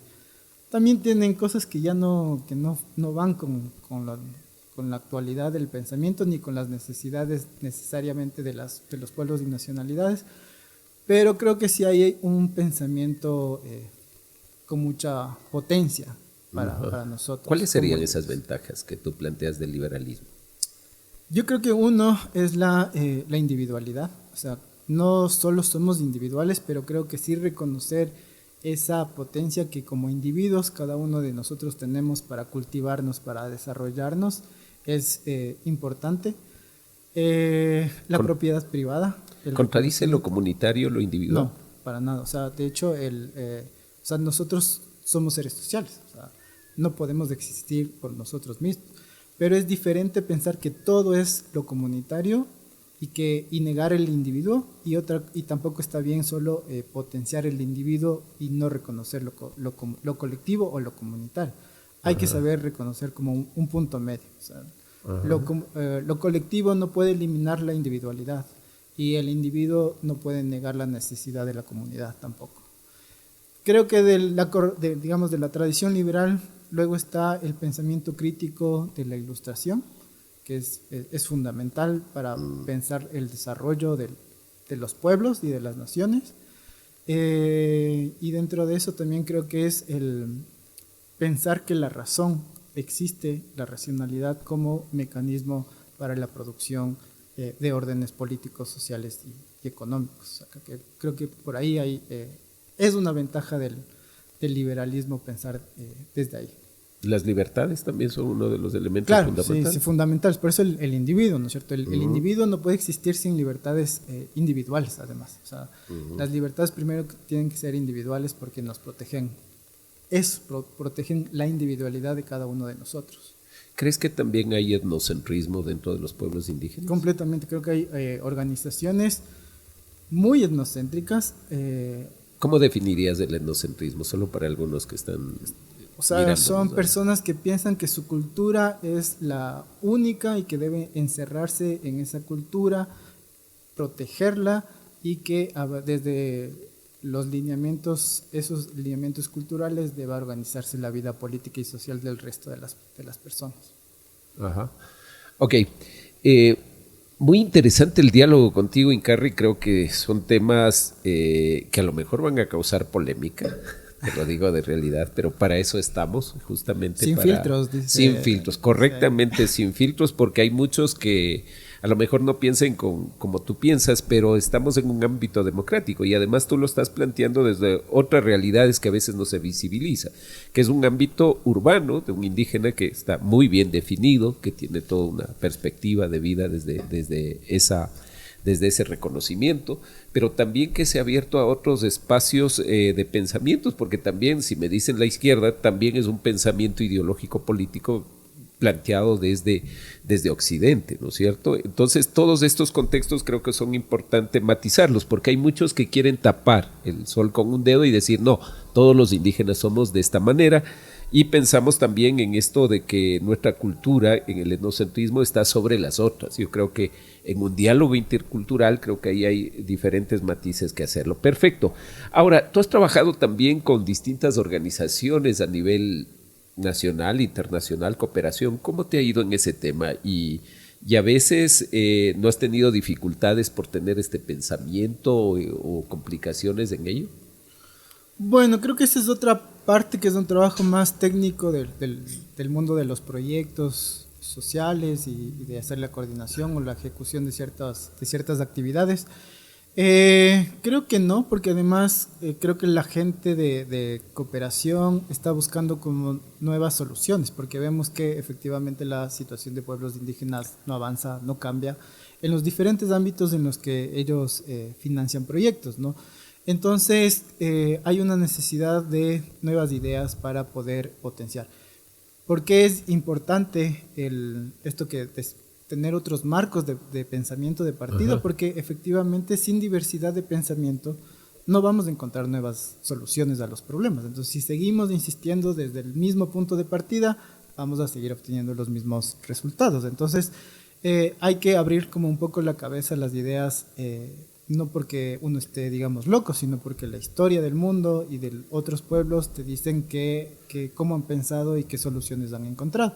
También tienen cosas que ya no van con la actualidad del pensamiento ni con las necesidades necesariamente de los pueblos y nacionalidades. Pero creo que sí hay un pensamiento con mucha potencia para nosotros. ¿Cuáles serían como esas ventajas que tú planteas del liberalismo? Yo creo que uno es la individualidad. O sea, no solo somos individuales, pero creo que sí reconocer esa potencia que como individuos cada uno de nosotros tenemos para cultivarnos, para desarrollarnos, es importante. La propiedad privada. ¿Contradice lo comunitario, lo individual? No, para nada. O sea, de hecho, nosotros somos seres sociales. O sea, no podemos existir por nosotros mismos. Pero es diferente pensar que todo es lo comunitario y negar el individuo, y tampoco está bien solo potenciar el individuo y no reconocer lo colectivo o lo comunitario. Hay que saber reconocer como un punto medio. O sea, lo colectivo no puede eliminar la individualidad y el individuo no puede negar la necesidad de la comunidad tampoco. Creo que de la tradición liberal luego está el pensamiento crítico de la Ilustración, que es fundamental para pensar el desarrollo de los pueblos y de las naciones. Y dentro de eso también creo que es el pensar que la razón existe, la racionalidad como mecanismo para la producción de órdenes políticos, sociales y económicos. O sea, creo que por ahí es una ventaja del liberalismo pensar desde ahí. Las libertades también son uno de los elementos fundamentales. Sí, fundamentales. Por eso el individuo, ¿no es cierto? El individuo no puede existir sin libertades individuales, además. O sea, las libertades primero tienen que ser individuales porque nos protegen. Protegen la individualidad de cada uno de nosotros. ¿Crees que también hay etnocentrismo dentro de los pueblos indígenas? Completamente. Creo que hay organizaciones muy etnocéntricas. ¿Cómo definirías el etnocentrismo? Solo para algunos que están... O sea, son personas que piensan que su cultura es la única y que debe encerrarse en esa cultura, protegerla, y que desde esos lineamientos culturales deba organizarse la vida política y social del resto de las personas. Ajá. Ok. Muy interesante el diálogo contigo, Incarri. Creo que son temas que a lo mejor van a causar polémica. Te lo digo de realidad, pero para eso estamos, justamente. Sin filtros, dice. Sin filtros, correctamente, sin filtros, porque hay muchos que a lo mejor no piensen como tú piensas, pero estamos en un ámbito democrático y además tú lo estás planteando desde otras realidades que a veces no se visibiliza, que es un ámbito urbano de un indígena que está muy bien definido, que tiene toda una perspectiva de vida desde ese reconocimiento, pero también que se ha abierto a otros espacios de pensamientos, porque también, si me dicen la izquierda, también es un pensamiento ideológico político planteado desde Occidente, ¿no es cierto? Entonces, todos estos contextos creo que son importantes matizarlos, porque hay muchos que quieren tapar el sol con un dedo y decir, no, todos los indígenas somos de esta manera. Y pensamos también en esto de que nuestra cultura, en el etnocentrismo, está sobre las otras. Yo creo que en un diálogo intercultural, creo que ahí hay diferentes matices que hacerlo. Perfecto. Ahora, tú has trabajado también con distintas organizaciones a nivel nacional, internacional, cooperación. ¿Cómo te ha ido en ese tema? Y a veces ¿no has tenido dificultades por tener este pensamiento o complicaciones en ello? Bueno, creo que esa es otra parte que es un trabajo más técnico del mundo de los proyectos sociales y de hacer la coordinación o la ejecución de ciertas actividades. Creo que no, porque además creo que la gente de cooperación está buscando como nuevas soluciones, porque vemos que efectivamente la situación de pueblos indígenas no avanza, no cambia en los diferentes ámbitos en los que ellos financian proyectos, ¿no? Entonces, hay una necesidad de nuevas ideas para poder potenciar. ¿Por qué es importante esto que te tener otros marcos de pensamiento de partida, Ajá. porque efectivamente sin diversidad de pensamiento no vamos a encontrar nuevas soluciones a los problemas. Entonces, si seguimos insistiendo desde el mismo punto de partida, vamos a seguir obteniendo los mismos resultados. Entonces, hay que abrir como un poco la cabeza a las ideas, no porque uno esté, digamos, loco, sino porque la historia del mundo y de otros pueblos te dicen que cómo han pensado y qué soluciones han encontrado.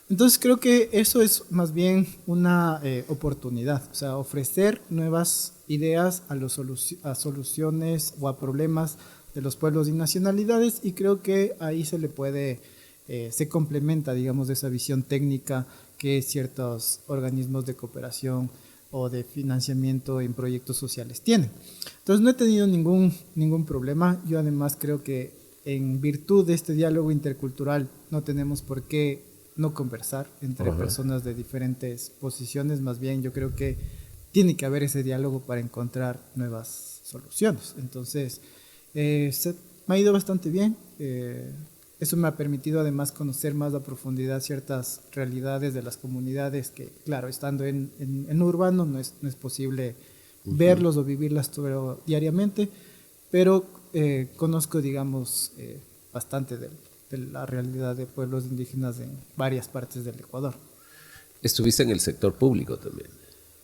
Entonces creo que eso es más bien una oportunidad, o sea, ofrecer nuevas ideas a soluciones o a problemas de los pueblos y nacionalidades, y creo que ahí se le puede, se complementa, digamos, esa visión técnica que ciertos organismos de cooperación o de financiamiento en proyectos sociales tienen. Entonces no he tenido ningún problema. Yo además creo que en virtud de este diálogo intercultural no tenemos por qué no conversar entre personas de diferentes posiciones. Más bien yo creo que tiene que haber ese diálogo para encontrar nuevas soluciones. Entonces me ha ido bastante bien. Eso me ha permitido además conocer más a profundidad ciertas realidades de las comunidades que, claro, estando en urbano no es posible verlos o vivirlas todo diariamente, pero conozco, digamos, bastante de la realidad de pueblos indígenas en varias partes del Ecuador. Estuviste en el sector público también.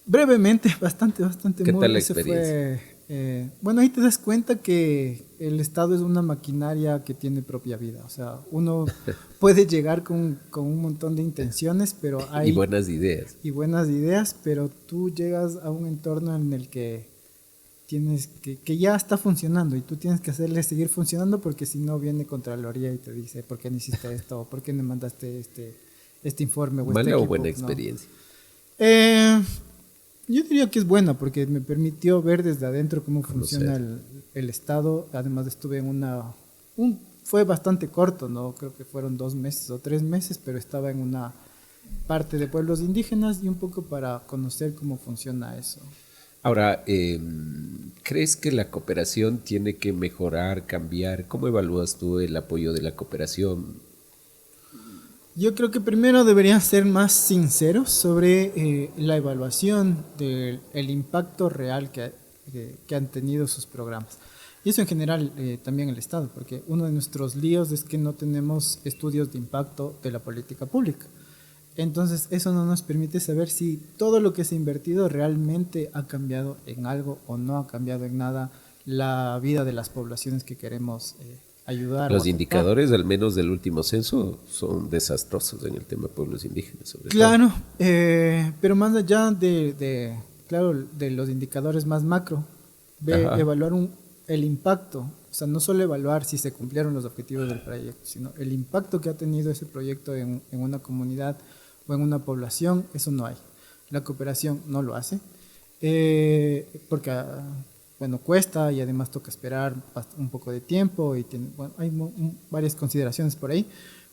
Brevemente, bastante. ¿Qué muy, tal la ese experiencia? Bueno, ahí te das cuenta que el Estado es una maquinaria que tiene propia vida. O sea, uno puede llegar con un montón de intenciones, pero hay... Y buenas ideas. Y buenas ideas, pero tú llegas a un entorno en el que tienes que ya está funcionando y tú tienes que hacerle seguir funcionando, porque si no viene Contraloría y te dice ¿por qué no hiciste esto? ¿Por qué no mandaste este informe? ¿Mala o buena experiencia? Yo diría que es buena porque me permitió ver desde adentro cómo funciona el Estado. Además estuve en fue bastante corto, ¿no? Creo que fueron 2 meses o 3 meses, pero estaba en una parte de pueblos indígenas y un poco para conocer cómo funciona eso. Ahora, ¿crees que la cooperación tiene que mejorar, cambiar? ¿Cómo evalúas tú el apoyo de la cooperación? Yo creo que primero deberían ser más sinceros sobre la evaluación del impacto real que han tenido sus programas. Y eso en general también el Estado, porque uno de nuestros líos es que no tenemos estudios de impacto de la política pública. Entonces eso no nos permite saber si todo lo que se ha invertido realmente ha cambiado en algo o no ha cambiado en nada la vida de las poblaciones que queremos ayudar. Los indicadores, al menos del último censo, son desastrosos en el tema de pueblos indígenas. Sobre claro, todo. pero más allá de los indicadores más macro, evaluar el impacto, o sea, no solo evaluar si se cumplieron los objetivos del proyecto, sino el impacto que ha tenido ese proyecto en una comunidad o en una población. Eso no hay. La cooperación no lo hace, porque bueno, cuesta y además toca esperar un poco de tiempo y hay varias consideraciones por ahí,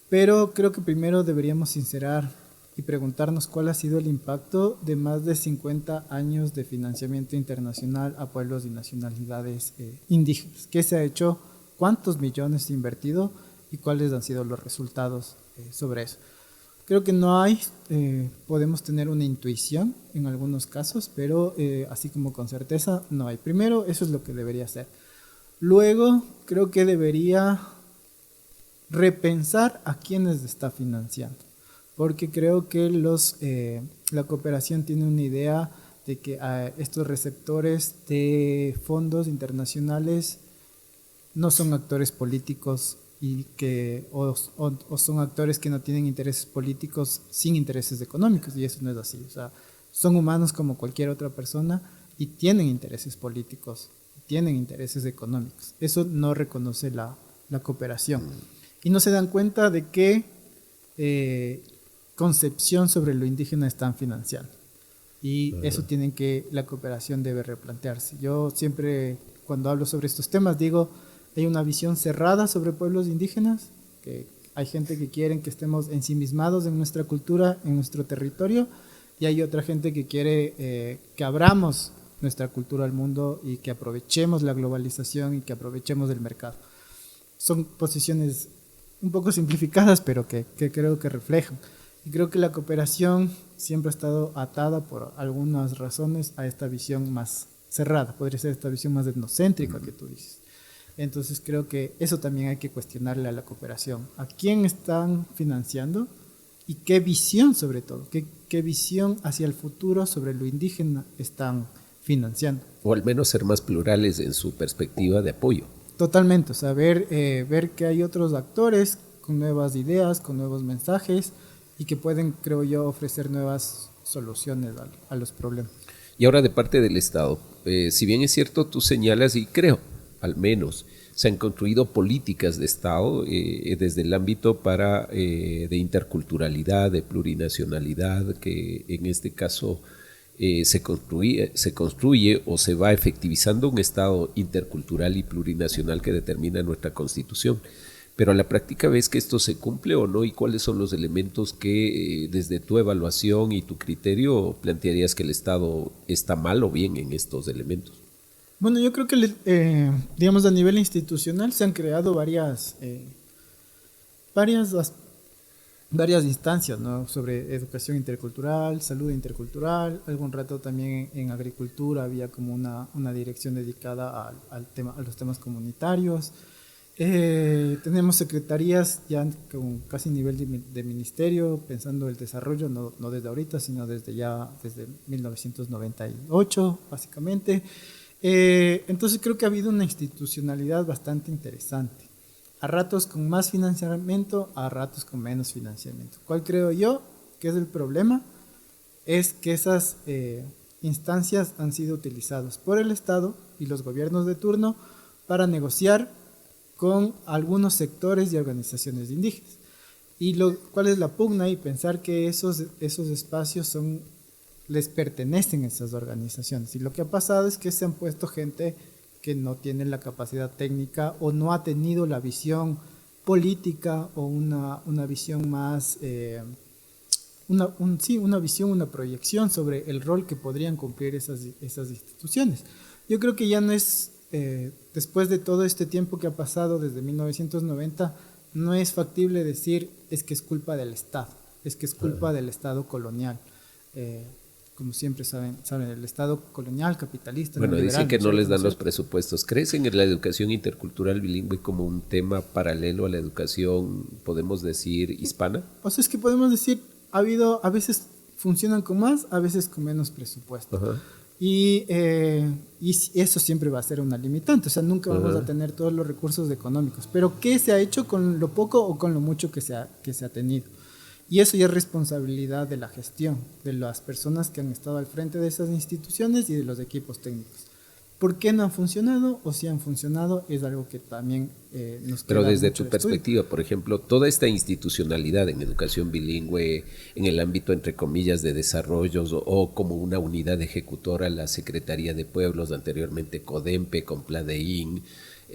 pero creo que primero deberíamos sincerar y preguntarnos cuál ha sido el impacto de más de 50 años de financiamiento internacional a pueblos y nacionalidades indígenas. ¿Qué se ha hecho? ¿Cuántos millones se ha invertido? ¿Y cuáles han sido los resultados sobre eso? Creo que no hay, podemos tener una intuición en algunos casos, pero así como con certeza no hay. Primero, eso es lo que debería hacer. Luego, creo que debería repensar a quiénes está financiando, porque creo que la cooperación tiene una idea de que estos receptores de fondos internacionales no son actores políticos y que o son actores que no tienen intereses políticos sin intereses económicos, y eso no es así. O sea, son humanos como cualquier otra persona y tienen intereses políticos, tienen intereses económicos. Eso no reconoce la cooperación. Y no se dan cuenta de qué concepción sobre lo indígena están financiando. Y eso la cooperación debe replantearse. Yo siempre, cuando hablo sobre estos temas, digo, hay una visión cerrada sobre pueblos indígenas, que hay gente que quiere que estemos ensimismados en nuestra cultura, en nuestro territorio, y hay otra gente que quiere que abramos nuestra cultura al mundo y que aprovechemos la globalización y que aprovechemos el mercado. Son posiciones un poco simplificadas, pero que creo que reflejan. Y creo que la cooperación siempre ha estado atada por algunas razones a esta visión más cerrada, podría ser esta visión más etnocéntrica que tú dices. Entonces creo que eso también hay que cuestionarle a la cooperación. ¿A quién están financiando? Y qué visión sobre todo, qué visión hacia el futuro sobre lo indígena están financiando. O al menos ser más plurales en su perspectiva de apoyo. Totalmente, o sea, ver que hay otros actores con nuevas ideas, con nuevos mensajes y que pueden, creo yo, ofrecer nuevas soluciones a los problemas. Y ahora de parte del Estado, si bien es cierto, tú señalas, y creo, al menos, se han construido políticas de Estado desde el ámbito de interculturalidad, de plurinacionalidad, que en este caso se construye o se va efectivizando un Estado intercultural y plurinacional que determina nuestra Constitución. Pero a la práctica, ¿ves que esto se cumple o no? ¿Y cuáles son los elementos que desde tu evaluación y tu criterio plantearías que el Estado está mal o bien en estos elementos? Bueno, yo creo que, digamos, a nivel institucional se han creado varias instancias, ¿no? Sobre educación intercultural, salud intercultural. Algún rato también en agricultura había como una dirección dedicada a los temas comunitarios. Tenemos secretarías ya con casi nivel de ministerio, pensando el desarrollo, no desde ahorita, sino desde 1998, básicamente. Entonces creo que ha habido una institucionalidad bastante interesante. A ratos con más financiamiento, a ratos con menos financiamiento. ¿Cuál creo yo que es el problema? Es que esas instancias han sido utilizadas por el Estado y los gobiernos de turno para negociar con algunos sectores y organizaciones indígenas. Y ¿cuál es la pugna? Y pensar que esos espacios les pertenecen a esas organizaciones. Y lo que ha pasado es que se han puesto gente que no tiene la capacidad técnica o no ha tenido la visión política o una visión más, una proyección sobre el rol que podrían cumplir esas instituciones. Yo creo que ya no es, después de todo este tiempo que ha pasado desde 1990, no es factible decir es que es culpa del Estado, es que es culpa del Estado colonial. Como siempre saben, el Estado colonial, capitalista. Bueno, neoliberal, dicen que no les dan ¿cierto? los presupuestos. ¿Crees en la educación intercultural bilingüe como un tema paralelo a la educación, podemos decir, hispana? O sea, es que podemos decir, a veces funcionan con más, a veces con menos presupuesto. Ajá. Y eso siempre va a ser una limitante, o sea, nunca vamos a tener todos los recursos económicos. Pero ¿qué se ha hecho con lo poco o con lo mucho que se ha tenido? Y eso ya es responsabilidad de la gestión, de las personas que han estado al frente de esas instituciones y de los equipos técnicos. ¿Por qué no han funcionado o si han funcionado? Es algo que también nos queda. Pero desde mucho tu de estudio. perspectiva, por ejemplo, toda esta institucionalidad en educación bilingüe, en el ámbito, entre comillas, de desarrollos o como una unidad ejecutora, la Secretaría de Pueblos, anteriormente CODEMPE, con PLADEIN,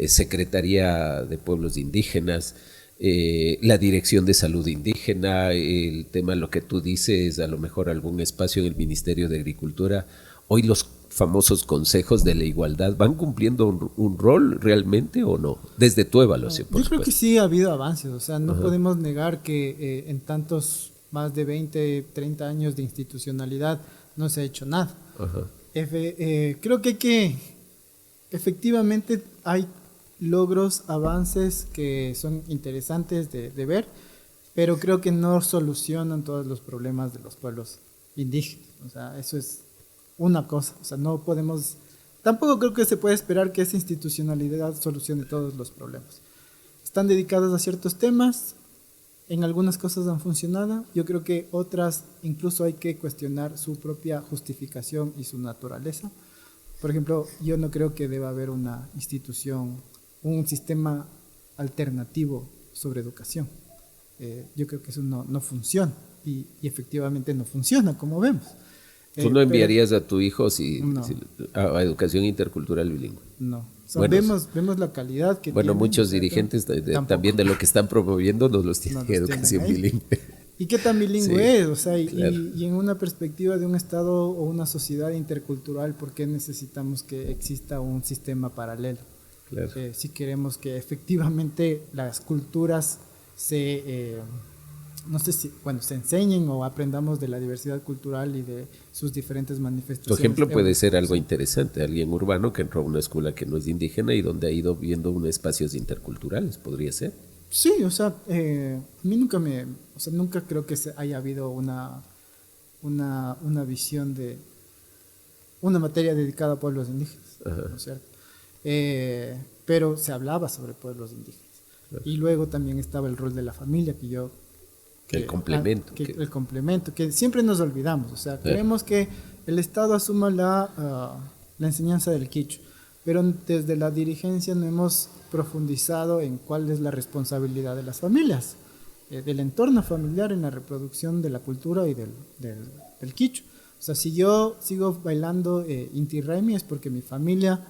Secretaría de Pueblos Indígenas, la Dirección de Salud Indígena, el tema, lo que tú dices, a lo mejor algún espacio en el Ministerio de Agricultura. Hoy los famosos consejos de la igualdad, ¿van cumpliendo un rol realmente o no? Desde tu evaluación, por Yo creo que supuesto. sí ha habido avances, o sea, no podemos negar que en tantos más de 20, 30 años de institucionalidad no se ha hecho nada. Ajá. Creo que efectivamente hay logros, avances que son interesantes de ver, pero creo que no solucionan todos los problemas de los pueblos indígenas. O sea, eso es una cosa. O sea, no podemos, tampoco creo que se puede esperar que esa institucionalidad solucione todos los problemas. Están dedicadas a ciertos temas, en algunas cosas han funcionado, yo creo que otras incluso hay que cuestionar su propia justificación y su naturaleza. Por ejemplo, yo no creo que deba haber una institución, un sistema alternativo sobre educación. Yo creo que eso no funciona y efectivamente no funciona, como vemos. ¿Tú no enviarías a tu hijo No. a educación intercultural bilingüe? No. O sea, Bueno, vemos la calidad que Bueno, tienen, muchos ¿cierto? dirigentes Tampoco. también de lo que están promoviendo nos los tienen No los educación tienen ahí. bilingüe. ¿Y qué tan bilingüe Sí, es? O sea, claro. y en una perspectiva de un Estado o una sociedad intercultural, ¿por qué necesitamos que exista un sistema paralelo? Claro. Si queremos que efectivamente las culturas no sé si, bueno, se enseñen o aprendamos de la diversidad cultural y de sus diferentes manifestaciones. Por ejemplo, puede ser algo interesante, alguien urbano que entró a una escuela que no es indígena y donde ha ido viendo unos espacios interculturales, podría ser. Sí, o sea, a mí nunca creo que haya habido una visión de una materia dedicada a pueblos indígenas, ¿no es cierto? Pero se hablaba sobre pueblos indígenas. Y luego también estaba el rol de la familia, El complemento. El complemento, que siempre nos olvidamos. O sea, queremos que el Estado asuma la enseñanza del quichua, pero desde la dirigencia no hemos profundizado en cuál es la responsabilidad de las familias, del entorno familiar en la reproducción de la cultura y del quichua. O sea, si yo sigo bailando Inti Raymi es porque mi familia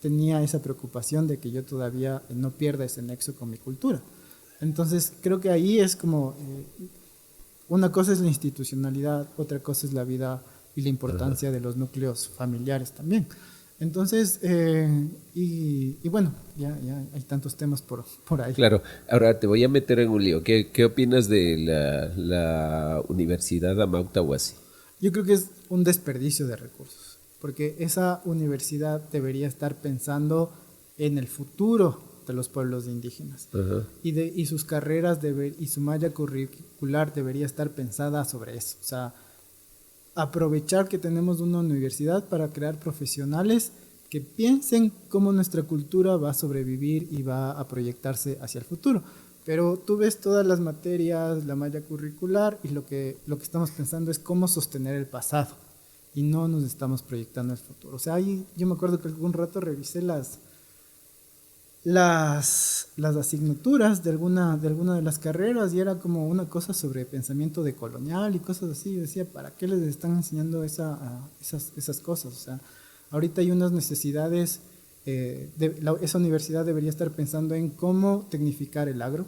tenía esa preocupación de que yo todavía no pierda ese nexo con mi cultura. Entonces, creo que ahí es como, una cosa es la institucionalidad, otra cosa es la vida y la importancia de los núcleos familiares también. Entonces, y bueno, ya hay tantos temas por ahí. Claro, ahora te voy a meter en un lío. ¿Qué opinas de la Universidad Amauta Huasi? Yo creo que es un desperdicio de recursos, porque esa universidad debería estar pensando en el futuro de los pueblos indígenas. Y sus carreras y su malla curricular debería estar pensada sobre eso. O sea, aprovechar que tenemos una universidad para crear profesionales que piensen cómo nuestra cultura va a sobrevivir y va a proyectarse hacia el futuro. Pero tú ves todas las materias, la malla curricular, y lo que estamos pensando es cómo sostener el pasado y no nos estamos proyectando al futuro. O sea, yo me acuerdo que algún rato revisé las asignaturas de alguna de las carreras y era como una cosa sobre pensamiento decolonial y cosas así. Yo decía, ¿para qué les están enseñando esas cosas? O sea, ahorita hay unas necesidades, esa universidad debería estar pensando en cómo tecnificar el agro,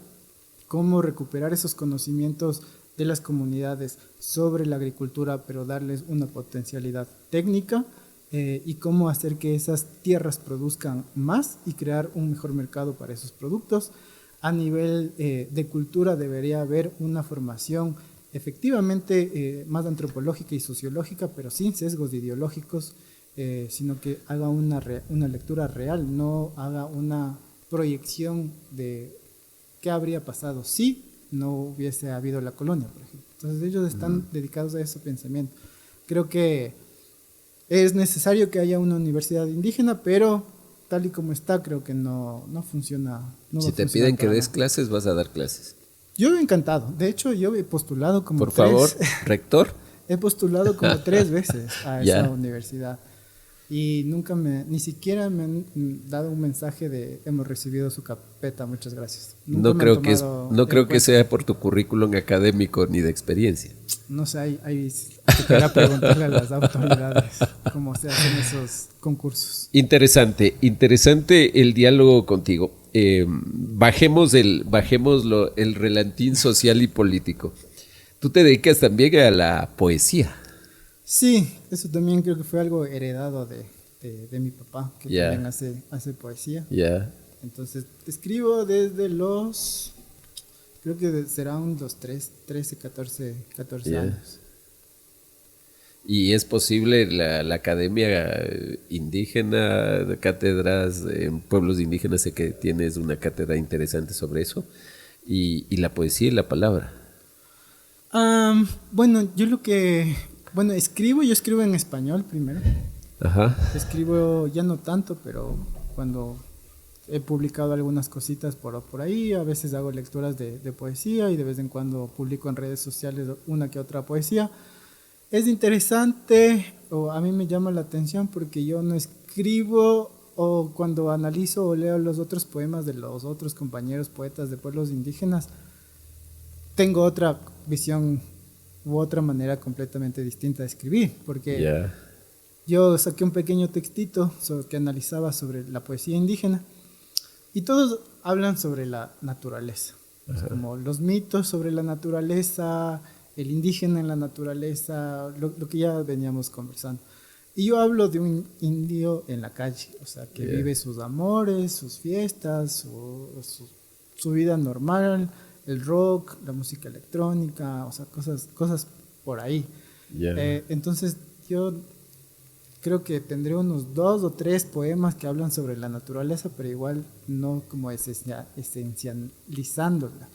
cómo recuperar esos conocimientos de las comunidades sobre la agricultura, pero darles una potencialidad técnica, y cómo hacer que esas tierras produzcan más y crear un mejor mercado para esos productos. A nivel de cultura debería haber una formación efectivamente más antropológica y sociológica, pero sin sesgos ideológicos, sino que haga una lectura real, no haga una proyección de qué habría pasado si no hubiese habido la colonia, por ejemplo. Entonces ellos están dedicados a ese pensamiento. Creo que es necesario que haya una universidad indígena, pero tal y como está, creo que no funciona. Si te piden que des clases, vas a dar clases. Yo encantado. De hecho, yo he postulado como Por favor, rector. He postulado como 3 veces a esa universidad. Y ni siquiera me han dado un mensaje de hemos recibido su carpeta, muchas gracias. No creo que sea por tu currículum académico ni de experiencia. No sé, hay que preguntarle a las autoridades cómo se hacen esos concursos. Interesante el diálogo contigo. Bajemos el relantín social y político. Tú te dedicas también a la poesía. Sí, eso también creo que fue algo heredado de mi papá, que también hace poesía. Entonces, escribo desde creo que serán los 13, 14 años. ¿Y es posible la academia indígena, de cátedras en pueblos indígenas? Sé que tienes una cátedra interesante sobre eso. Y la poesía y la palabra. Bueno, yo escribo en español primero. Escribo ya no tanto, pero cuando he publicado algunas cositas por ahí, a veces hago lecturas de poesía y de vez en cuando publico en redes sociales una que otra poesía. Es interesante, o a mí me llama la atención porque yo no escribo, o cuando analizo o leo los otros poemas de los otros compañeros poetas de pueblos indígenas, tengo otra visión u otra manera completamente distinta de escribir, porque yo saqué un pequeño textito que analizaba sobre la poesía indígena y todos hablan sobre la naturaleza, como los mitos sobre la naturaleza, el indígena en la naturaleza, lo que ya veníamos conversando. Y yo hablo de un indio en la calle, o sea, que vive sus amores, sus fiestas, su vida normal, el rock, la música electrónica, o sea, cosas por ahí. Entonces yo creo que tendré unos 2 o 3 poemas que hablan sobre la naturaleza, pero igual no como esencializándola.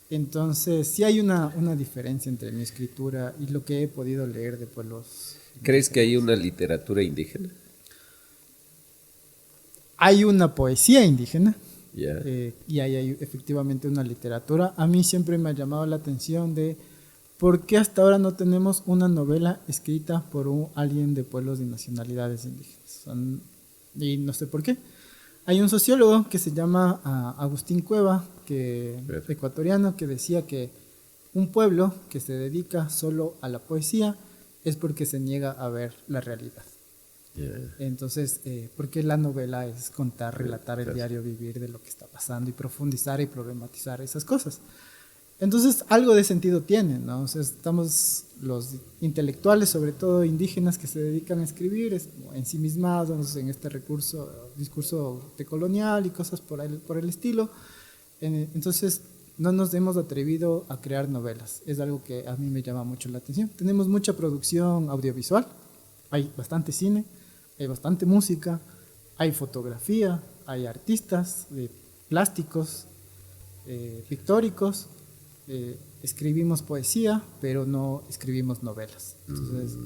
Entonces sí hay una diferencia entre mi escritura y lo que he podido leer de pueblos. ¿Crees que hay una literatura indígena? Hay una poesía indígena. Yeah. Y hay efectivamente una literatura. A mí siempre me ha llamado la atención de por qué hasta ahora no tenemos una novela escrita por alguien de pueblos y nacionalidades indígenas. Y no sé por qué. Hay un sociólogo que se llama Agustín Cueva, ecuatoriano, que decía que un pueblo que se dedica solo a la poesía es porque se niega a ver la realidad. Entonces, porque la novela es contar, relatar el diario vivir de lo que está pasando y profundizar y problematizar esas cosas. Entonces, algo de sentido tiene, ¿no? O sea, estamos los intelectuales, sobre todo indígenas, que se dedican a escribir ensimismados en este discurso decolonial y cosas por el estilo. Entonces, no nos hemos atrevido a crear novelas. Es algo que a mí me llama mucho la atención. Tenemos mucha producción audiovisual, hay bastante cine, hay bastante música, hay fotografía, hay artistas plásticos, pictóricos, escribimos poesía, pero no escribimos novelas. Entonces,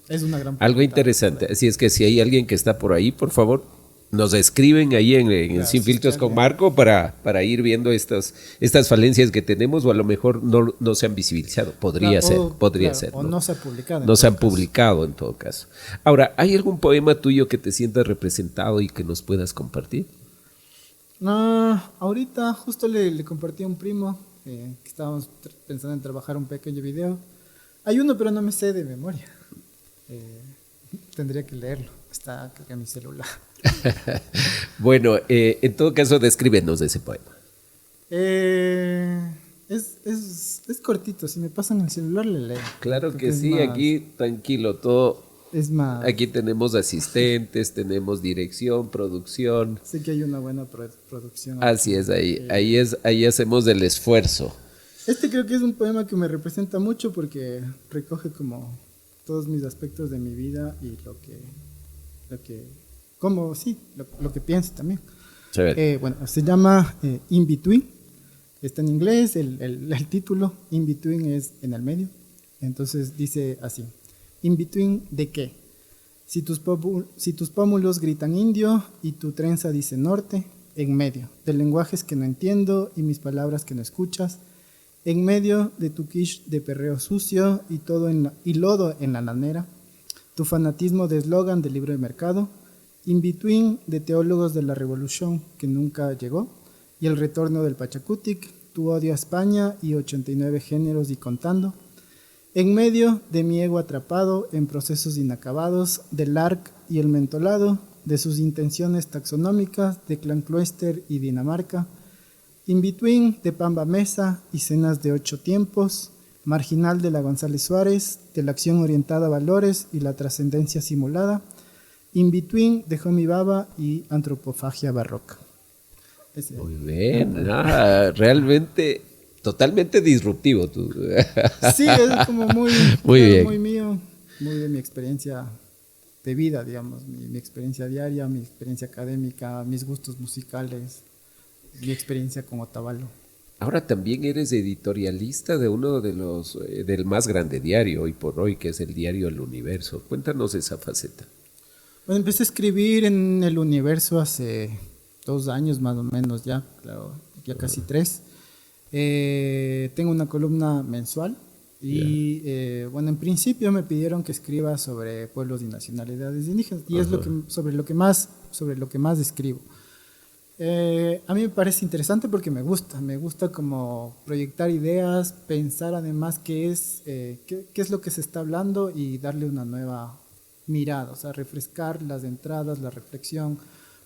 es una gran algo interesante. Así es que si hay alguien que está por ahí, por favor, nos escriben ahí en Sin Filtros con Marco para ir viendo estas falencias que tenemos, o a lo mejor no se han visibilizado. Podría ser. O no se ha publicado. No se han publicado en todo caso. Ahora, ¿hay algún poema tuyo que te sientas representado y que nos puedas compartir? Ahorita justo le compartí a un primo que estábamos pensando en trabajar un pequeño video. Hay uno, pero no me sé de memoria. Tendría que leerlo. Está creo que en mi celular. Bueno, en todo caso, descríbenos de ese poema. Es cortito. Si me pasan el celular, le leo. Claro que sí, aquí tranquilo, todo. Es más. Aquí tenemos asistentes, tenemos dirección, producción. Sé que hay una buena producción. Así es, ahí hacemos el esfuerzo. Este creo que es un poema que me representa mucho porque recoge como todos mis aspectos de mi vida y lo que pienso también. Bueno, se llama In Between. Está en inglés, el título In Between es en el medio. Entonces dice así: In between ¿de qué? Si tus pómulos gritan indio y tu trenza dice norte, en medio de lenguajes que no entiendo y mis palabras que no escuchas, en medio de tu quiche de perreo sucio y lodo en la lanera, tu fanatismo de eslogan del libro de mercado, in between de teólogos de la revolución que nunca llegó y el retorno del Pachacutic, tu odio a España y 89 géneros y contando, en medio de mi ego atrapado en procesos inacabados del ARC y el mentolado, de sus intenciones taxonómicas de Clancloester y Dinamarca, in between de Pamba Mesa y cenas de 8 tiempos, marginal de la González Suárez, de la acción orientada a valores y la trascendencia simulada, in between de Homi Baba y antropofagia barroca. Muy bien, realmente totalmente disruptivo tú. Sí, es como muy mío, muy de mi experiencia de vida, digamos, mi experiencia diaria, mi experiencia académica, mis gustos musicales, mi experiencia como Otavalo. Ahora también eres editorialista de uno de del más grande diario hoy por hoy, que es el diario El Universo. Cuéntanos esa faceta. Bueno, empecé a escribir en El Universo hace 2 años más o menos ya, claro, ya casi 3. Tengo una columna mensual y bueno, en principio me pidieron que escriba sobre pueblos y nacionalidades indígenas y es sobre lo que más escribo. A mí me parece interesante porque me gusta como proyectar ideas, pensar además qué es lo que se está hablando y darle una nueva mirada, o sea, refrescar las entradas, la reflexión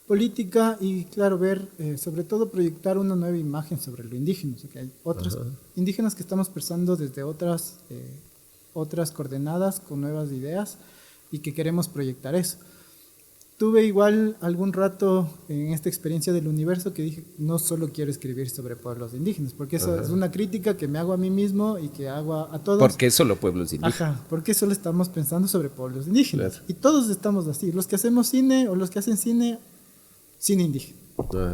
política y, claro, ver, sobre todo proyectar una nueva imagen sobre lo indígena. O sea, que hay otros indígenas que estamos pensando desde otras coordenadas con nuevas ideas y que queremos proyectar eso. tuve igual algún rato en esta experiencia del universo que dije, no solo quiero escribir sobre pueblos indígenas, porque eso es una crítica que me hago a mí mismo y que hago a todos. ¿Por qué solo pueblos indígenas? Ajá, porque solo estamos pensando sobre pueblos indígenas. Claro. Y todos estamos así, los que hacemos cine o los que hacen cine indígena,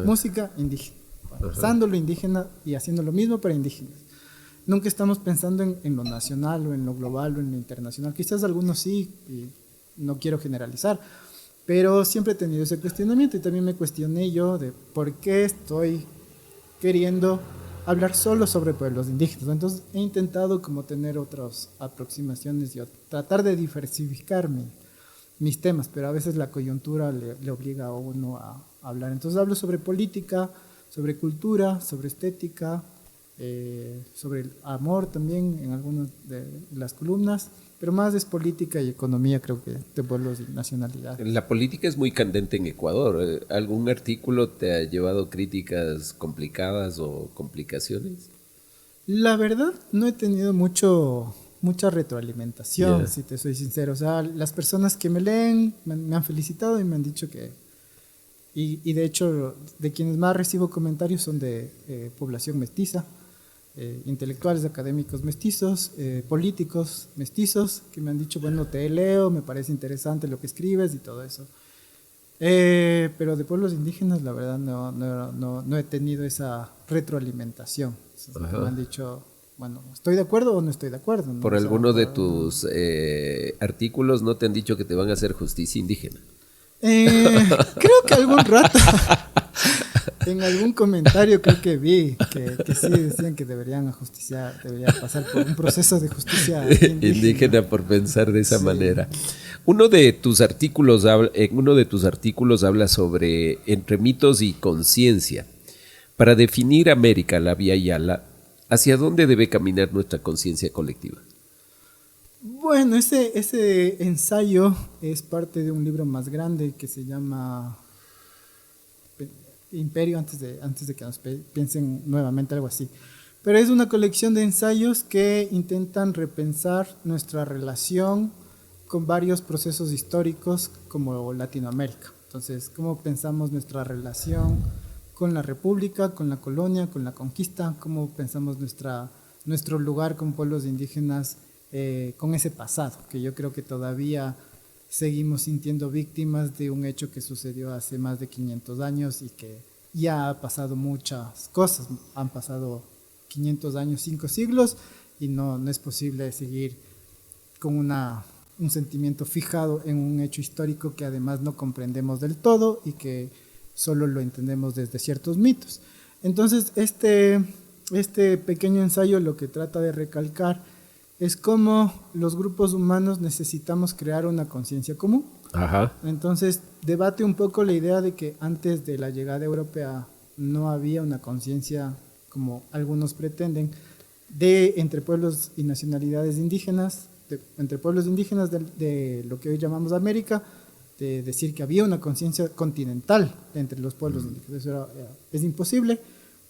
música indígena, pensando lo indígena y haciendo lo mismo para indígenas. Nunca estamos pensando en lo nacional o en lo global o en lo internacional. Quizás algunos sí, y no quiero generalizar, pero siempre he tenido ese cuestionamiento y también me cuestioné yo de por qué estoy queriendo hablar solo sobre pueblos indígenas. Entonces he intentado como tener otras aproximaciones y tratar de diversificar mis temas, pero a veces la coyuntura le obliga a uno a hablar. Entonces hablo sobre política, sobre cultura, sobre estética, sobre el amor también en algunas de las columnas, pero más es política y economía, creo que, de pueblos y nacionalidades. La política es muy candente en Ecuador. ¿Algún artículo te ha llevado críticas complicadas o complicaciones? La verdad, no he tenido mucha retroalimentación, si te soy sincero. O sea, las personas que me leen me han felicitado y me han dicho que... Y de hecho, de quienes más recibo comentarios son de población mestiza, intelectuales, académicos mestizos, políticos mestizos, que me han dicho, bueno, te leo, me parece interesante lo que escribes y todo eso. Pero de pueblos indígenas, la verdad, no he tenido esa retroalimentación. Me han dicho, bueno, ¿estoy de acuerdo o no estoy de acuerdo? ¿No? ¿Por alguno de tus artículos no te han dicho que te van a hacer justicia indígena? Creo que algún rato en algún comentario creo que vi que sí decían que debería pasar por un proceso de justicia indígena por pensar de esa manera. En uno de tus artículos habla sobre entre mitos y conciencia. Para definir América, la Vía Yala, ¿hacia dónde debe caminar nuestra conciencia colectiva? Bueno, ese ensayo es parte de un libro más grande que se llama Imperio, antes de que nos piensen nuevamente algo así. Pero es una colección de ensayos que intentan repensar nuestra relación con varios procesos históricos como Latinoamérica. Entonces, cómo pensamos nuestra relación con la República, con la colonia, con la conquista, cómo pensamos nuestro lugar con pueblos indígenas, con ese pasado, que yo creo que todavía seguimos sintiendo víctimas de un hecho que sucedió hace más de 500 años y que ya ha pasado muchas cosas. Han pasado 500 años, 5 siglos, y no es posible seguir con un sentimiento fijado en un hecho histórico que además no comprendemos del todo y que solo lo entendemos desde ciertos mitos. Entonces, este pequeño ensayo lo que trata de recalcar es cómo los grupos humanos necesitamos crear una conciencia común. Ajá. Entonces, debate un poco la idea de que antes de la llegada europea no había una conciencia, como algunos pretenden, entre pueblos y nacionalidades indígenas, entre pueblos indígenas de lo que hoy llamamos América, de decir que había una conciencia continental entre los pueblos indígenas. Eso es imposible,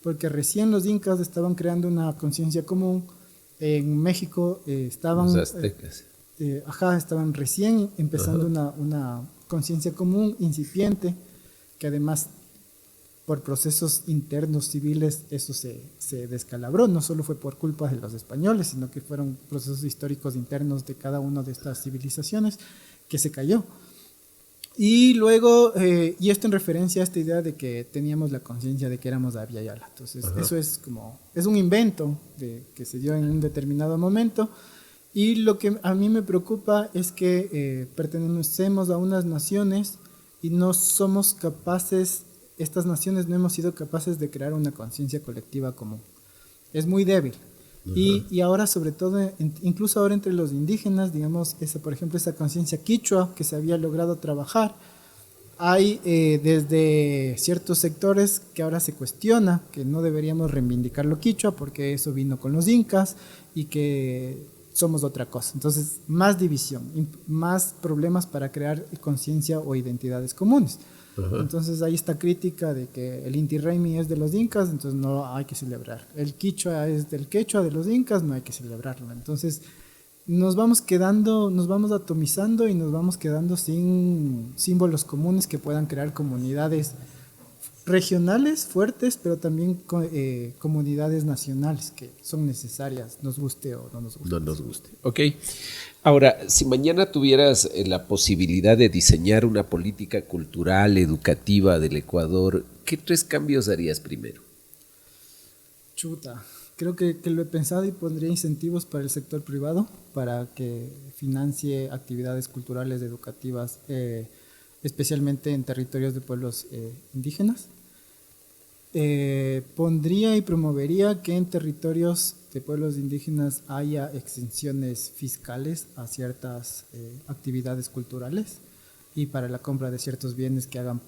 porque recién los incas estaban creando una conciencia común. En México estaban los aztecas. Estaban recién empezando una conciencia común incipiente, que además por procesos internos civiles eso se descalabró. No solo fue por culpa de los españoles, sino que fueron procesos históricos internos de cada una de estas civilizaciones que se cayó. Y luego, y esto en referencia a esta idea de que teníamos la conciencia de que éramos la Vía Yala. Entonces, eso es un invento que se dio en un determinado momento. Y lo que a mí me preocupa es que pertenecemos a unas naciones y no somos capaces, estas naciones no hemos sido capaces de crear una conciencia colectiva común. Es muy débil. Y ahora, sobre todo, incluso ahora entre los indígenas, digamos, por ejemplo, esa conciencia quichua que se había logrado trabajar, hay desde ciertos sectores que ahora se cuestiona que no deberíamos reivindicar lo quichua porque eso vino con los incas y que somos otra cosa. Entonces, más división, más problemas para crear conciencia o identidades comunes. Entonces hay esta crítica de que el Inti Raymi es de los incas, entonces no hay que celebrar. El quichua es del quechua de los incas, no hay que celebrarlo. Entonces nos vamos atomizando y nos vamos quedando sin símbolos comunes que puedan crear comunidades regionales fuertes, pero también comunidades nacionales que son necesarias, nos guste o no nos guste. No nos guste. Ok. Ahora, si mañana tuvieras la posibilidad de diseñar una política cultural, educativa del Ecuador, ¿qué 3 cambios harías primero? Chuta, creo que lo he pensado y pondría incentivos para el sector privado para que financie actividades culturales, educativas, especialmente en territorios de pueblos indígenas. Pondría y promovería que en territorios de pueblos indígenas haya exenciones fiscales a ciertas actividades culturales y para la compra de ciertos bienes que hagan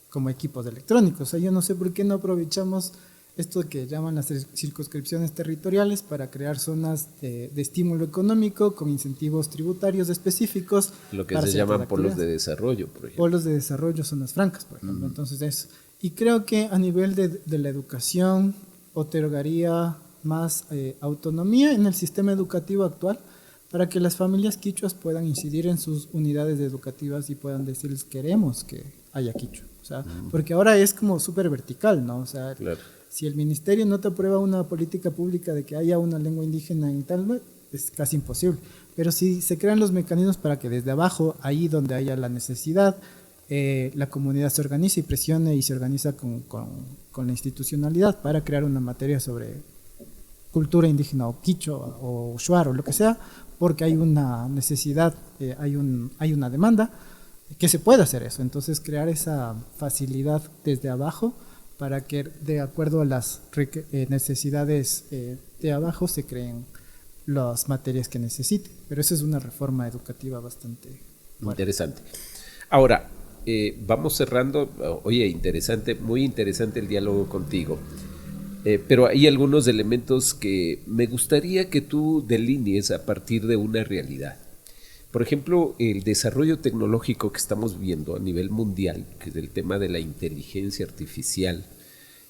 como equipos electrónicos. O sea, yo no sé por qué no aprovechamos esto que llaman las circunscripciones territoriales para crear zonas de estímulo económico con incentivos tributarios específicos. Lo que se llaman polos de desarrollo, por ejemplo. Polos de desarrollo, zonas francas, por ejemplo. Entonces eso. Y creo que a nivel de la educación otorgaría más autonomía en el sistema educativo actual para que las familias quichuas puedan incidir en sus unidades educativas y puedan decirles queremos que haya quichua. O sea, porque ahora es como súper vertical, ¿no? O sea, claro. Si el ministerio no te aprueba una política pública de que haya una lengua indígena en tal, es casi imposible. Pero si se crean los mecanismos para que desde abajo, ahí donde haya la necesidad, la comunidad se organice y presione y se organiza con la institucionalidad para crear una materia sobre cultura indígena o quichua o shuar o lo que sea, porque hay una necesidad, hay una demanda, que se puede hacer eso. Entonces crear esa facilidad desde abajo para que de acuerdo a las necesidades de abajo se creen las materias que necesiten. Pero eso es una reforma educativa bastante fuerte. Interesante. Ahora, vamos cerrando. Oye, interesante, muy interesante el diálogo contigo. Pero hay algunos elementos que me gustaría que tú delinees a partir de una realidad. Por ejemplo, el desarrollo tecnológico que estamos viendo a nivel mundial, que es el tema de la inteligencia artificial.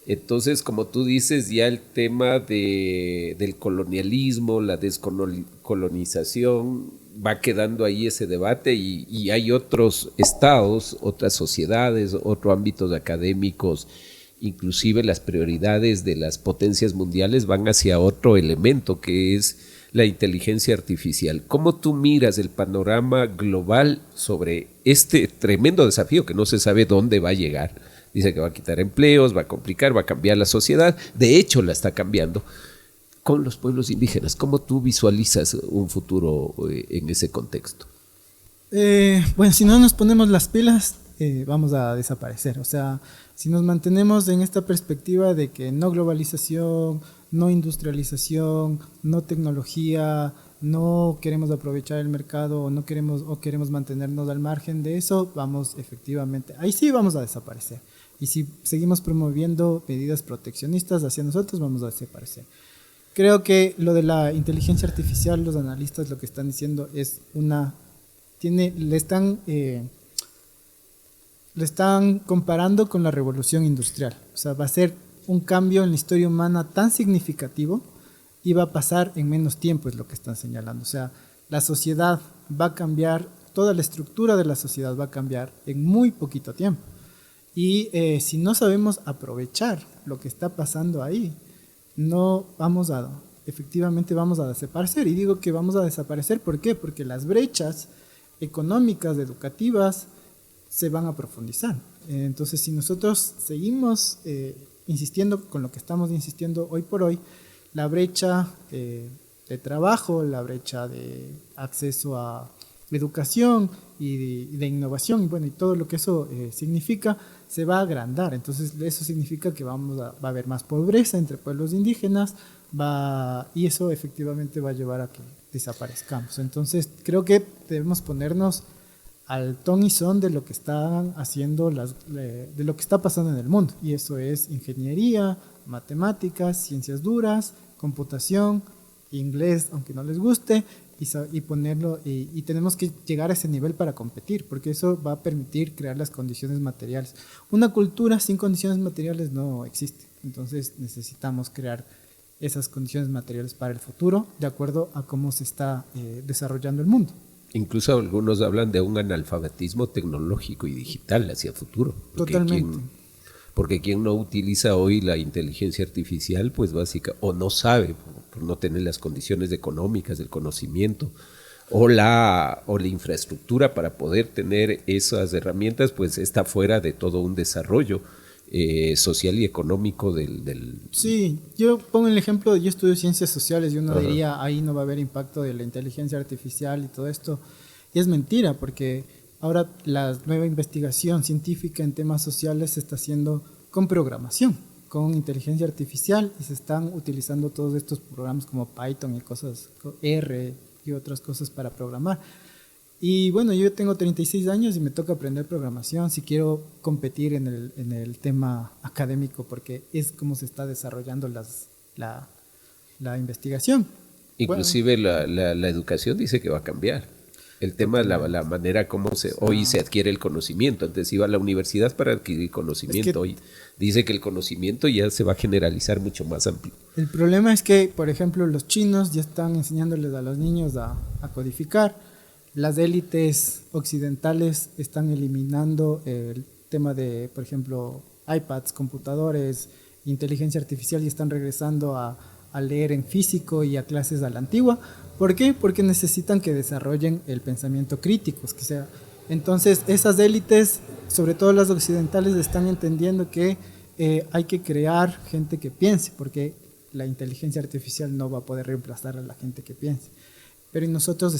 Entonces, como tú dices, ya el tema del colonialismo, la descolonización, va quedando ahí ese debate y hay otros estados, otras sociedades, otros ámbitos académicos, inclusive las prioridades de las potencias mundiales van hacia otro elemento que es la inteligencia artificial. ¿Cómo tú miras el panorama global sobre este tremendo desafío que no se sabe dónde va a llegar? Dice que va a quitar empleos, va a complicar, va a cambiar la sociedad. De hecho, la está cambiando con los pueblos indígenas. ¿Cómo tú visualizas un futuro en ese contexto? Bueno, si no nos ponemos las pilas, vamos a desaparecer. O sea, si nos mantenemos en esta perspectiva de que no globalización, no industrialización, no tecnología, no queremos aprovechar el mercado o queremos mantenernos al margen de eso, vamos efectivamente, ahí sí vamos a desaparecer. Y si seguimos promoviendo medidas proteccionistas hacia nosotros, vamos a desaparecer. Creo que lo de la inteligencia artificial, los analistas lo que están diciendo es le están comparando con la revolución industrial. O sea, va a ser un cambio en la historia humana tan significativo y va a pasar en menos tiempo, es lo que están señalando. O sea, la sociedad va a cambiar, toda la estructura de la sociedad va a cambiar en muy poquito tiempo. Y si no sabemos aprovechar lo que está pasando ahí, efectivamente vamos a desaparecer. Y digo que vamos a desaparecer, ¿por qué? Porque las brechas económicas, educativas, se van a profundizar. Entonces, si nosotros seguimos insistiendo con lo que estamos insistiendo hoy por hoy, la brecha de trabajo, la brecha de acceso a educación y de innovación, y bueno, y todo lo que eso significa, se va a agrandar. Entonces, eso significa que va a haber más pobreza entre pueblos indígenas, y eso efectivamente va a llevar a que desaparezcamos. Entonces, creo que debemos ponernos al ton y son de lo que están haciendo, de lo que está pasando en el mundo. Y eso es ingeniería, matemáticas, ciencias duras, computación, inglés, aunque no les guste, y ponerlo, y tenemos que llegar a ese nivel para competir, porque eso va a permitir crear las condiciones materiales. Una cultura sin condiciones materiales no existe. Entonces necesitamos crear esas condiciones materiales para el futuro, de acuerdo a cómo se está desarrollando el mundo. Incluso algunos hablan de un analfabetismo tecnológico y digital hacia el futuro. Totalmente. Porque quien no utiliza hoy la inteligencia artificial, pues básica, o no sabe, por no tener las condiciones económicas, del conocimiento, o la infraestructura para poder tener esas herramientas, pues está fuera de todo un desarrollo social y económico del... Sí, yo pongo el ejemplo, yo estudio ciencias sociales y uno Ajá. diría, ahí no va a haber impacto de la inteligencia artificial y todo esto. Y es mentira, porque ahora la nueva investigación científica en temas sociales se está haciendo con programación, con inteligencia artificial, y se están utilizando todos estos programas como Python y cosas, R y otras cosas para programar. Y bueno, yo tengo 36 años y me toca aprender programación si quiero competir en el tema académico, porque es como se está desarrollando la investigación. Inclusive la educación dice que va a cambiar. El tema es la manera como hoy se adquiere el conocimiento. Antes iba a la universidad para adquirir conocimiento. Hoy dice que el conocimiento ya se va a generalizar mucho más amplio. El problema es que, por ejemplo, los chinos ya están enseñándoles a los niños a codificar. Las élites occidentales están eliminando el tema de, por ejemplo, iPads, computadores, inteligencia artificial, y están regresando a leer en físico y a clases a la antigua. ¿Por qué? Porque necesitan que desarrollen el pensamiento crítico. Entonces, esas élites, sobre todo las occidentales, están entendiendo que hay que crear gente que piense, porque la inteligencia artificial no va a poder reemplazar a la gente que piense. Pero nosotros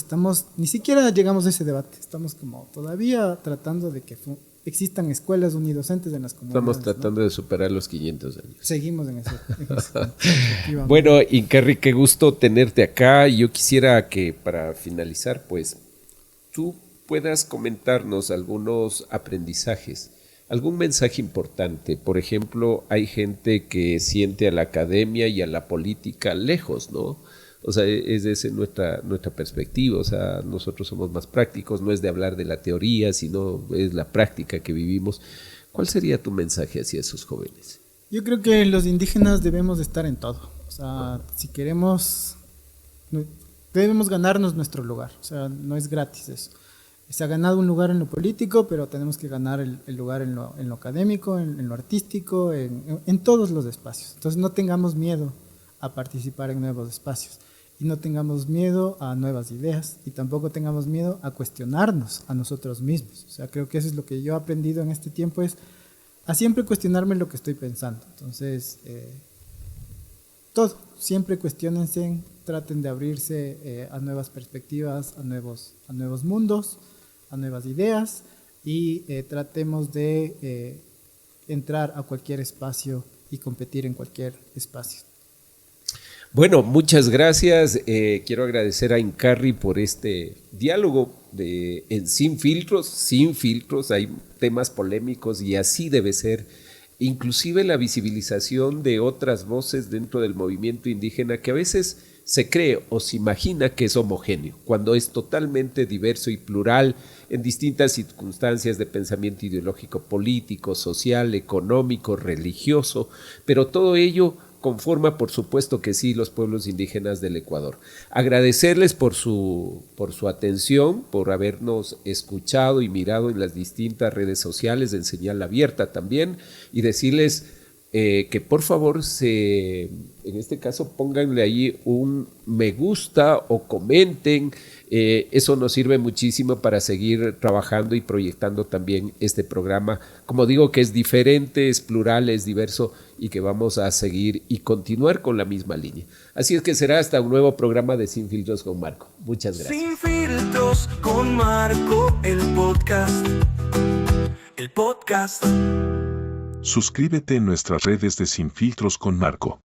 ni siquiera llegamos a ese debate, estamos como todavía tratando de que existan escuelas unidocentes en las comunidades. Estamos tratando de superar los 500 años. Seguimos en eso. Bueno, Incarri, qué gusto tenerte acá. Yo quisiera que para finalizar, pues, tú puedas comentarnos algunos aprendizajes, algún mensaje importante. Por ejemplo, hay gente que siente a la academia y a la política lejos, ¿no? O sea, es esa nuestra perspectiva. O sea, nosotros somos más prácticos, no es de hablar de la teoría, sino es la práctica que vivimos. ¿Cuál sería tu mensaje hacia esos jóvenes? Yo creo que los indígenas debemos de estar en todo. O sea, si queremos, debemos ganarnos nuestro lugar. O sea, no es gratis eso. Se ha ganado un lugar en lo político, pero tenemos que ganar el lugar en lo académico, en lo artístico, en todos los espacios. Entonces no tengamos miedo a participar en nuevos espacios, y no tengamos miedo a nuevas ideas, y tampoco tengamos miedo a cuestionarnos a nosotros mismos. O sea, creo que eso es lo que yo he aprendido en este tiempo, es a siempre cuestionarme lo que estoy pensando. Entonces, siempre cuestionense, traten de abrirse a nuevas perspectivas, a nuevos mundos, a nuevas ideas, y tratemos de entrar a cualquier espacio y competir en cualquier espacio. Bueno, muchas gracias. Quiero agradecer a Incarri por este diálogo Sin Filtros. Sin filtros, hay temas polémicos y así debe ser. Inclusive la visibilización de otras voces dentro del movimiento indígena que a veces se cree o se imagina que es homogéneo, cuando es totalmente diverso y plural en distintas circunstancias de pensamiento ideológico, político, social, económico, religioso, pero todo ello conforma, por supuesto que sí, los pueblos indígenas del Ecuador. Agradecerles por su atención, por habernos escuchado y mirado en las distintas redes sociales en señal abierta también, y decirles que por favor en este caso pónganle ahí un me gusta o comenten. Eso nos sirve muchísimo para seguir trabajando y proyectando también este programa. Como digo, que es diferente, es plural, es diverso, y que vamos a seguir y continuar con la misma línea. Así es que será hasta un nuevo programa de Sin Filtros con Marco. Muchas gracias. Sin Filtros con Marco, el podcast. El podcast. Suscríbete en nuestras redes de Sin Filtros con Marco.